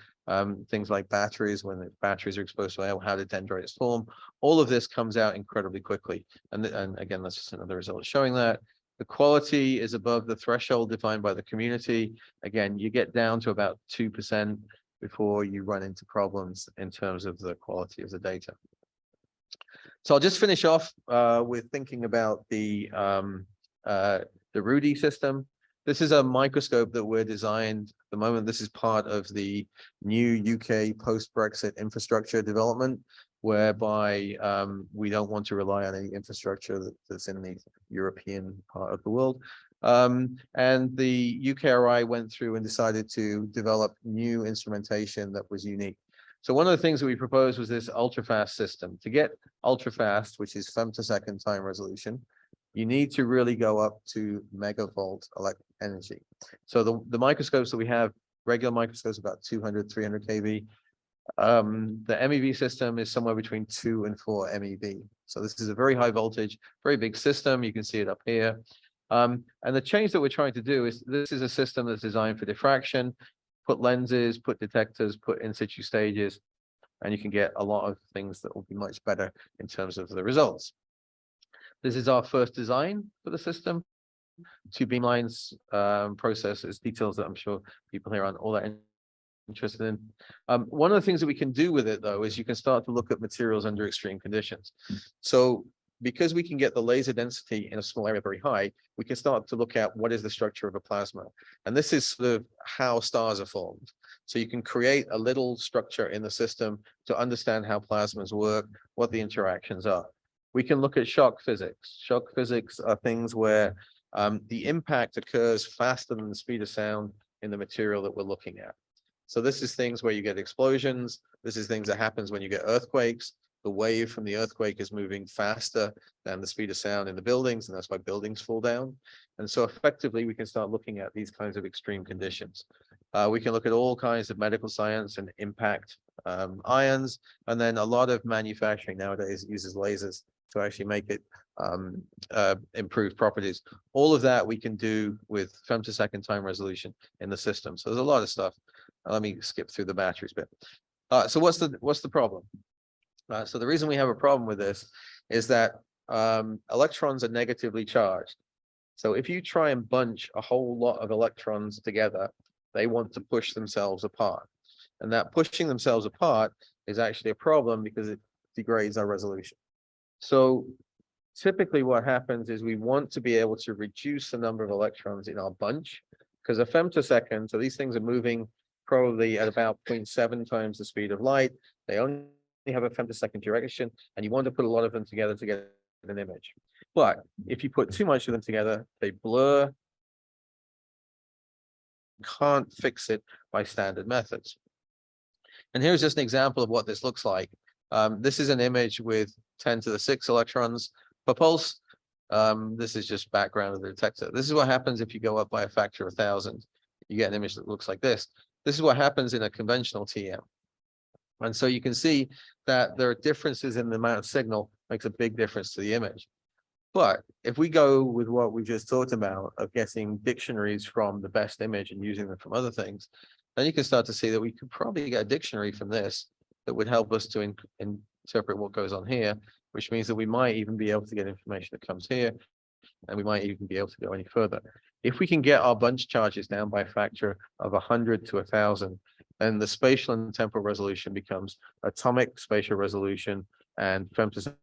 things like batteries, when the batteries are exposed to air, how do dendrites form? All of this comes out incredibly quickly. And again, that's just another result showing that. The quality is above the threshold defined by the community. Again, you get down to about 2% before you run into problems in terms of the quality of the data. So I'll just finish off with thinking about the Rudy system. This is a microscope that we're designed at the moment. This is part of the new UK post-Brexit infrastructure development, whereby we don't want to rely on any infrastructure that's in the European part of the world. And the UKRI went through and decided to develop new instrumentation that was unique. So one of the things that we proposed was this ultrafast system. To get ultrafast, which is femtosecond time resolution, you need to really go up to megavolt energy. So the microscopes that we have, regular microscopes, about 200, 300 kV. The MEV system is somewhere between 2 and 4 MeV. So this is a very high voltage, very big system. You can see it up here. And the change that we're trying to do is this is a system that's designed for diffraction, put lenses, put detectors, put in situ stages, and you can get a lot of things that will be much better in terms of the results. This is our first design for the system. 2 beamlines, processes, details that I'm sure people here aren't all that interested in. One of the things that we can do with it, though, is you can start to look at materials under extreme conditions. So because we can get the laser density in a small area very high, we can start to look at what is the structure of a plasma. And this is sort of how stars are formed. So you can create a little structure in the system to understand how plasmas work, what the interactions are. We can look at shock physics. Shock physics are things where the impact occurs faster than the speed of sound in the material that we're looking at. So this is things where you get explosions. This is things that happens when you get earthquakes. The wave from the earthquake is moving faster than the speed of sound in the buildings, and that's why buildings fall down. And so effectively, we can start looking at these kinds of extreme conditions. We can look at all kinds of medical science and impact ions, and then a lot of manufacturing nowadays uses lasers to actually make it improve properties. All of that we can do with femtosecond time resolution in the system. So there's a lot of stuff. Let me skip through the batteries bit. So what's the problem? So the reason we have a problem with this is that electrons are negatively charged. So if you try and bunch a whole lot of electrons together, they want to push themselves apart. And that pushing themselves apart is actually a problem because it degrades our resolution. So typically what happens is we want to be able to reduce the number of electrons in our bunch, because a femtosecond, so these things are moving probably at about 0.7 times the speed of light. They only have a femtosecond duration, and you want to put a lot of them together to get an image. But if you put too much of them together, they blur. Can't fix it by standard methods. And here's just an example of what this looks like. This is an image with 10 to the 6 electrons per pulse. This is just background of the detector. This is what happens if you go up by a factor of 1,000. You get an image that looks like this. This is what happens in a conventional TM. And so you can see that there are differences in the amount of signal, makes a big difference to the image. But if we go with what we just talked about of getting dictionaries from the best image and using them from other things, then you can start to see that we could probably get a dictionary from this that would help us to interpret what goes on here, which means that we might even be able to get information that comes here, and we might even be able to go any further. If we can get our bunch charges down by a factor of 100 to 1,000, then the spatial and temporal resolution becomes atomic spatial resolution and femtosecond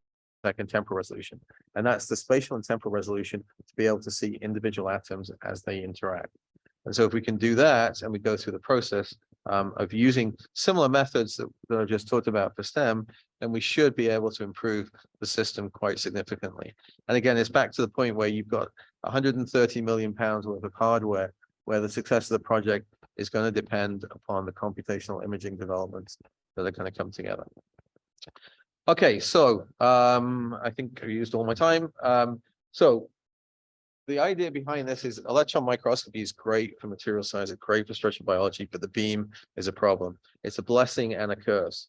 temporal resolution. And that's the spatial and temporal resolution to be able to see individual atoms as they interact. And so if we can do that, and we go through the process of using similar methods that I just talked about for STEM, then we should be able to improve the system quite significantly. And again, it's back to the point where you've got 130 million pounds worth of hardware, where the success of the project is going to depend upon the computational imaging developments that are going to come together. Okay, so I think I used all my time. So the idea behind this is electron microscopy is great for material science, it's great for structural biology, but the beam is a problem. It's a blessing and a curse.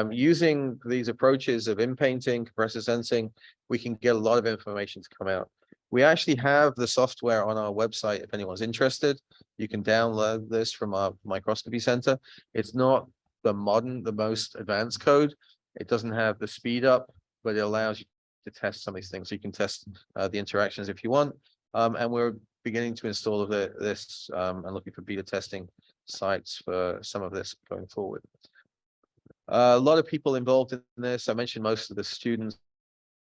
Using these approaches of inpainting, compressor sensing, we can get a lot of information to come out. We actually have the software on our website if anyone's interested. You can download this from our microscopy center. It's not the most advanced code. It doesn't have the speed up, but it allows you to test some of these things. So you can test the interactions if you want. And we're beginning to install this and looking for beta testing sites for some of this going forward. A lot of people involved in this. I mentioned most of the students.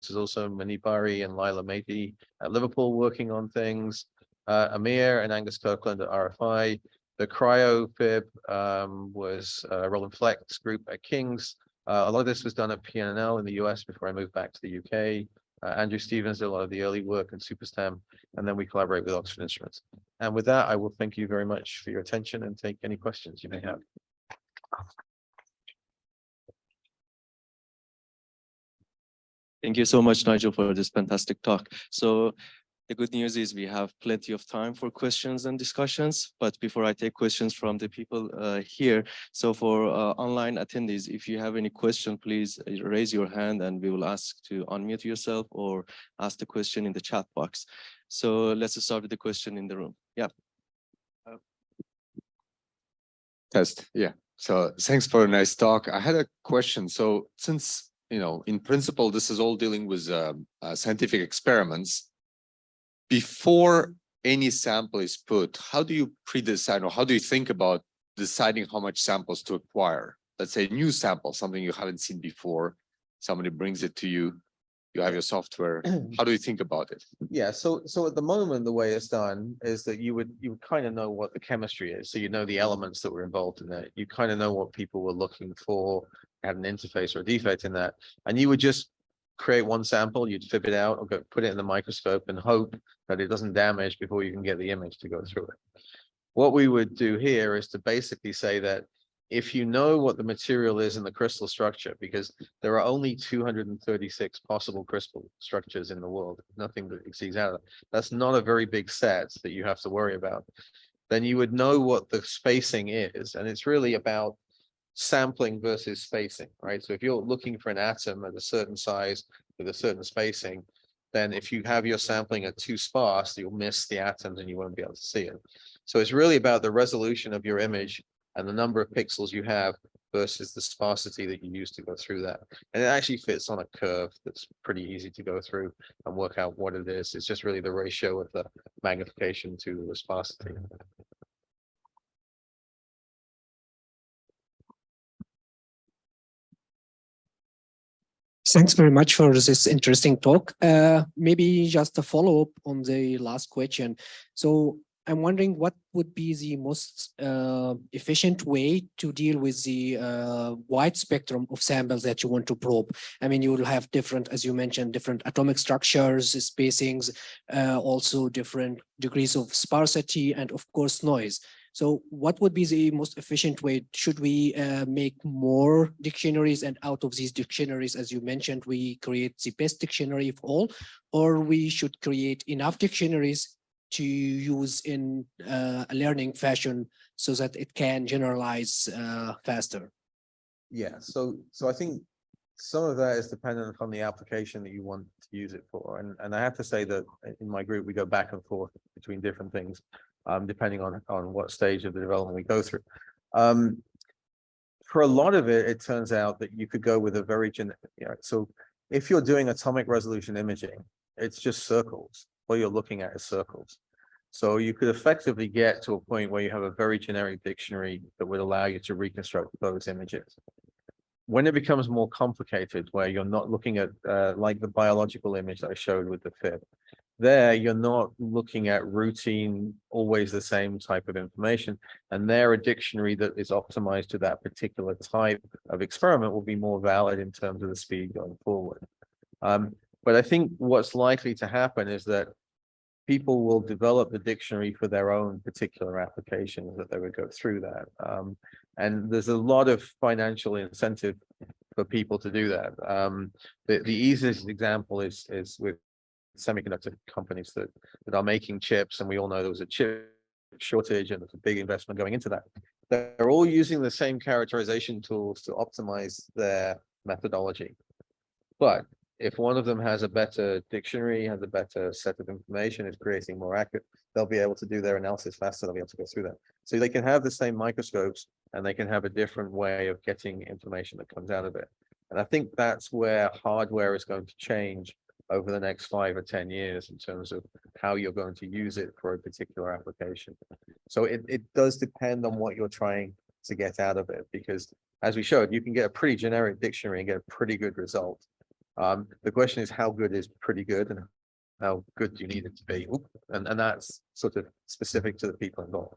There's also Manipari and Lila Mehdi at Liverpool working on things. Amir and Angus Kirkland at RFI. The cryofib was Roland Fleck's group at King's. A lot of this was done at PNL in the US before I moved back to the UK. Andrew Stevens did a lot of the early work in SuperStem, and then we collaborate with Oxford Instruments. And with that, I will thank you very much for your attention and take any questions you may have. Thank you so much, Nigel, for this fantastic talk. So the good news is we have plenty of time for questions and discussions. But before I take questions from the people here, so for online attendees, if you have any question, please raise your hand and we will ask to unmute yourself or ask the question in the chat box. So let's start with the question in the room. Yeah. Test. Yeah. So thanks for a nice talk. I had a question. So since, you know, in principle, this is all dealing with scientific experiments. Before any sample is put, how do you pre-decide or how do you think about deciding how much samples to acquire? Let's say a new sample, something you haven't seen before, somebody brings it to you, you have your software. How do you think about it? Yeah, so at the moment, the way it's done is that you would kind of know what the chemistry is. So you know the elements that were involved in it. You kind of know what people were looking for, had an interface or a defect in that. And you would just create one sample, you'd fib it out or put it in the microscope and hope that it doesn't damage before you can get the image to go through it. What we would do here is to basically say that if you know what the material is in the crystal structure, because there are only 236 possible crystal structures in the world, nothing that exceeds out of that. That's not a very big set that you have to worry about. Then you would know what the spacing is, and it's really about sampling versus spacing, right? So if you're looking for an atom at a certain size with a certain spacing, then if you have your sampling at too sparse, you'll miss the atoms and you won't be able to see it. So it's really about the resolution of your image and the number of pixels you have versus the sparsity that you use to go through that. And it actually fits on a curve that's pretty easy to go through and work out what it is. It's just really the ratio of the magnification to the sparsity. Thanks very much for this interesting talk. Maybe just a follow-up on the last question. So I'm wondering what would be the most efficient way to deal with the wide spectrum of samples that you want to probe. I mean, you will have different, as you mentioned, different atomic structures, spacings, also different degrees of sparsity, and of course, noise. So what would be the most efficient way? Should we make more dictionaries, and out of these dictionaries, as you mentioned, we create the best dictionary of all, or we should create enough dictionaries to use in a learning fashion so that it can generalize faster? Yeah, so I think some of that is dependent upon the application that you want to use it for. And I have to say that in my group, we go back and forth between different things, depending on what stage of the development we go through. For a lot of it, it turns out that you could go with a very so if you're doing atomic resolution imaging, it's just circles. What you're looking at is circles. So you could effectively get to a point where you have a very generic dictionary that would allow you to reconstruct those images. When it becomes more complicated, where you're not looking at like the biological image that I showed with the FIB, there you're not looking at routine, always the same type of information. And there a dictionary that is optimized to that particular type of experiment will be more valid in terms of the speed going forward. But I think what's likely to happen is that people will develop the dictionary for their own particular applications that they would go through that. And there's a lot of financial incentive for people to do that. The easiest example is with semiconductor companies that are making chips, and we all know there was a chip shortage and there's a big investment going into that. They're all using the same characterization tools to optimize their methodology. But if one of them has a better dictionary, has a better set of information, is creating more accurate, they'll be able to do their analysis faster, they'll be able to go through that. So they can have the same microscopes and they can have a different way of getting information that comes out of it. And I think that's where hardware is going to change over the next 5 or 10 years in terms of how you're going to use it for a particular application. So it does depend on what you're trying to get out of it, because as we showed, you can get a pretty generic dictionary and get a pretty good result. The question is, how good is pretty good, and how good do you need it to be? And that's sort of specific to the people involved.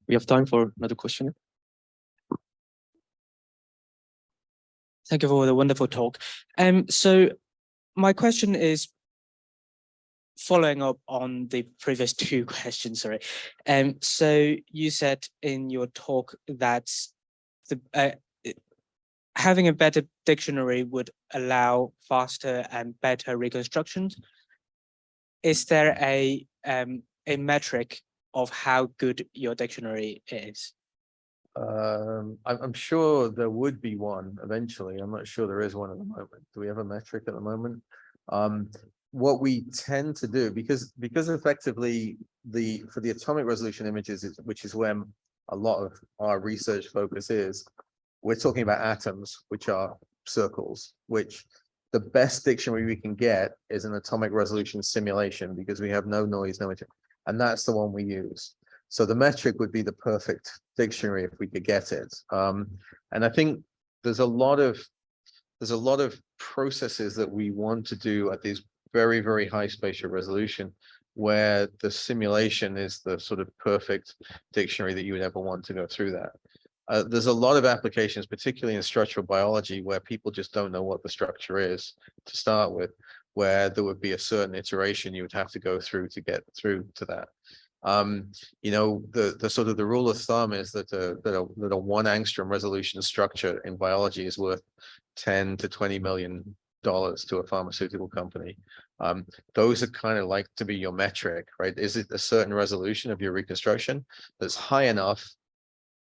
We have time for another question. Thank you for the wonderful talk. So my question is following up on the previous 2 questions, sorry. So you said in your talk that having a better dictionary would allow faster and better reconstructions. Is there a metric of how good your dictionary is? I'm sure there would be one eventually. I'm not sure there is one at the moment. Do we have a metric at the moment? What we tend to do, because effectively for the atomic resolution images, which is where a lot of our research focus is, we're talking about atoms, which are circles, which the best dictionary we can get is an atomic resolution simulation, because we have no noise, no, and that's the one we use. So the metric would be the perfect dictionary if we could get it. And I think there's a lot of processes that we want to do at these very, very high spatial resolution, where the simulation is the sort of perfect dictionary that you would ever want to go through that. There's a lot of applications, particularly in structural biology, where people just don't know what the structure is to start with, where there would be a certain iteration you would have to go through to get through to that. You know, the sort of the rule of thumb is that a 1 angstrom resolution structure in biology is worth $10 to $20 million to a pharmaceutical company. Those are kind of like to be your metric, right? Is it a certain resolution of your reconstruction that's high enough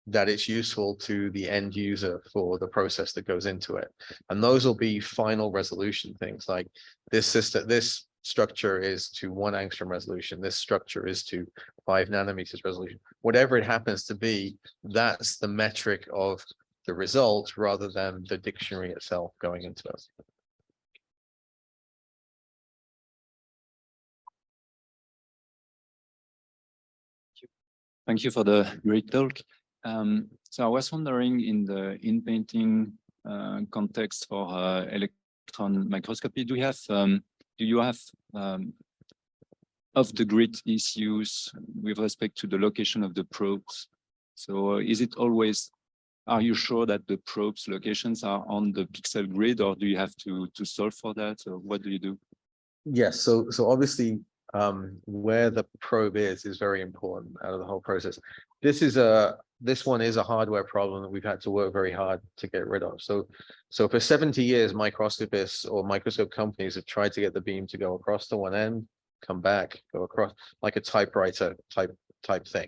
that it's useful to the end user for the process that goes into it? And those will be final resolution things, like this system, this structure is to 1 angstrom resolution, this structure is to 5 nanometers resolution. Whatever it happens to be, that's the metric of the result rather than the dictionary itself going into it. Thank you for the great talk. So I was wondering, in the Inpainting context for electron microscopy, do you have off the grid issues with respect to the location of the probes? So is it always, are you sure that the probes locations are on the pixel grid, or do you have to solve for that, or what do you do? Yes, so obviously where the probe is very important out of the whole process. This one is a hardware problem that we've had to work very hard to get rid of. So for 70 years, microscopists or microscope companies have tried to get the beam to go across to one end, come back, go across, like a typewriter type thing.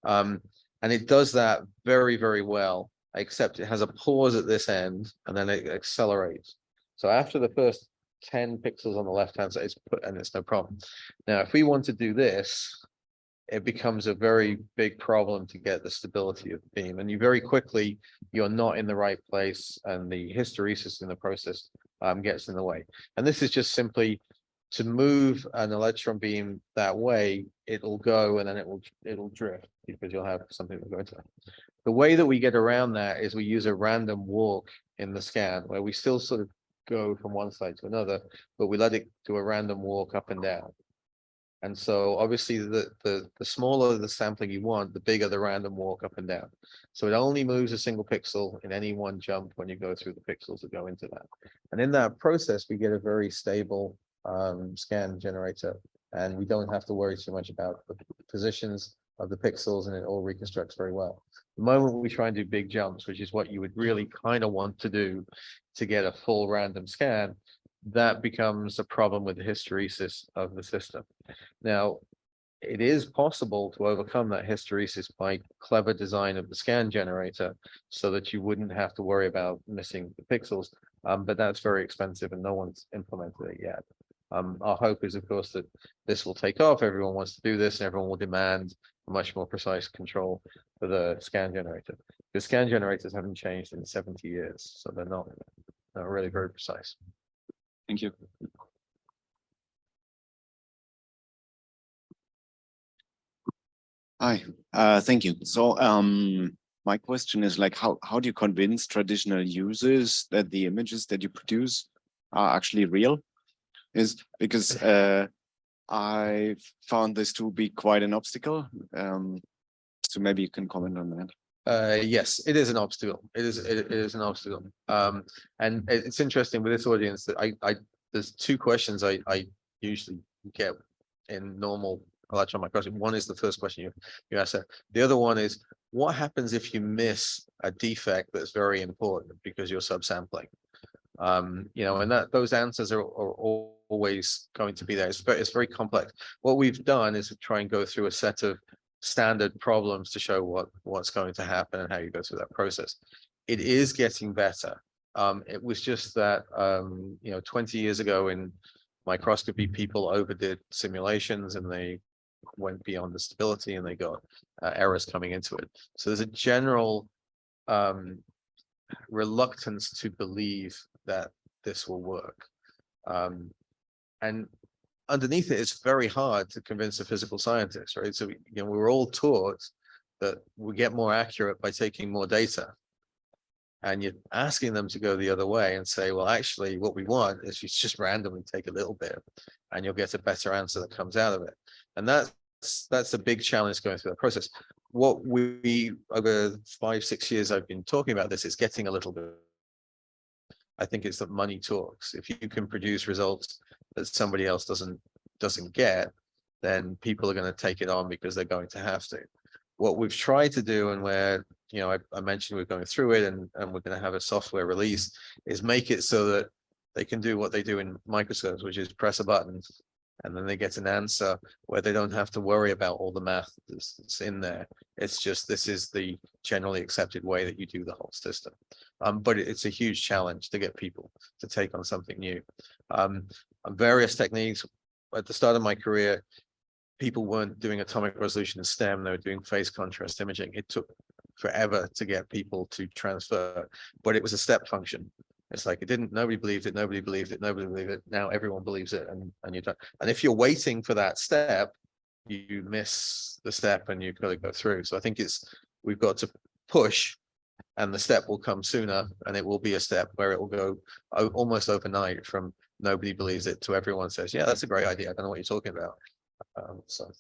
And it does that very, very well, except it has a pause at this end and then it accelerates. So after the first 10 pixels on the left hand side, it's no problem. Now, if we want to do this, it becomes a very big problem to get the stability of the beam, and you very quickly, you're not in the right place, and the hysteresis in the process gets in the way. And this is just simply to move an electron beam that way, it'll go and then it'll drift, because you'll have something to go into it. The way that we get around that is we use a random walk in the scan, where we still sort of go from one side to another, but we let it do a random walk up and down. And so obviously the smaller the sampling you want, the bigger the random walk up and down. So it only moves a single pixel in any one jump when you go through the pixels that go into that. And in that process, we get a very stable scan generator, and we don't have to worry too much about the positions of the pixels and it all reconstructs very well. The moment we try and do big jumps, which is what you would really kind of want to do to get a full random scan, that becomes a problem with the hysteresis of the system. Now, it is possible to overcome that hysteresis by clever design of the scan generator so that you wouldn't have to worry about missing the pixels, but that's very expensive and no one's implemented it yet. Our hope is, of course, that this will take off. Everyone wants to do this and everyone will demand much more precise control for the scan generator. The scan generators haven't changed in 70 years, so they're not really very precise. Thank you. Hi, thank you. So my question is like, how do you convince traditional users that the images that you produce are actually real? Is because I found this to be quite an obstacle. So maybe you can comment on that. Yes, it is an obstacle. It is an obstacle. And it's interesting with this audience that there's two questions I usually get in normal electron microscopy. One is the first question you asked. The other one is, what happens if you miss a defect that's very important because you're subsampling? You know, and those answers are always going to be there. It's very complex. What we've done is try and go through a set of standard problems to show what's going to happen and how you go through that process. It is getting better. It was just that, you know, 20 years ago in microscopy, people overdid simulations and they went beyond the stability and they got errors coming into it. So there's a general reluctance to believe that this will work. And underneath it, it's very hard to convince a physical scientist, right? So, you know, we were all taught that we get more accurate by taking more data. And you're asking them to go the other way and say, well, actually, what we want is you just randomly take a little bit and you'll get a better answer that comes out of it. And that's a big challenge going through that process. What we, over 5-6 years I've been talking about this, is getting a little bit. I think it's that money talks. If you can produce results that somebody else doesn't get, then people are going to take it on because they're going to have to. What we've tried to do, and where, you know, I mentioned we're going through it and we're going to have a software release, is make it so that they can do what they do in microscopes, which is press a button and then they get an answer where they don't have to worry about all the math that's in there. It's just, this is the generally accepted way that you do the whole system. But it's a huge challenge to get people to take on something new. Various techniques. At the start of my career, people weren't doing atomic resolution in STEM, they were doing phase contrast imaging. It took forever to get people to transfer, but it was a step function. It's like nobody believed it, nobody believed it, nobody believed it. Now everyone believes it, and you're done. And if you're waiting for that step, you miss the step and you've got to go through. So I think we've got to push, and the step will come sooner, and it will be a step where it will go almost overnight from nobody believes it to everyone says, yeah, that's a great idea. I don't know what you're talking about. So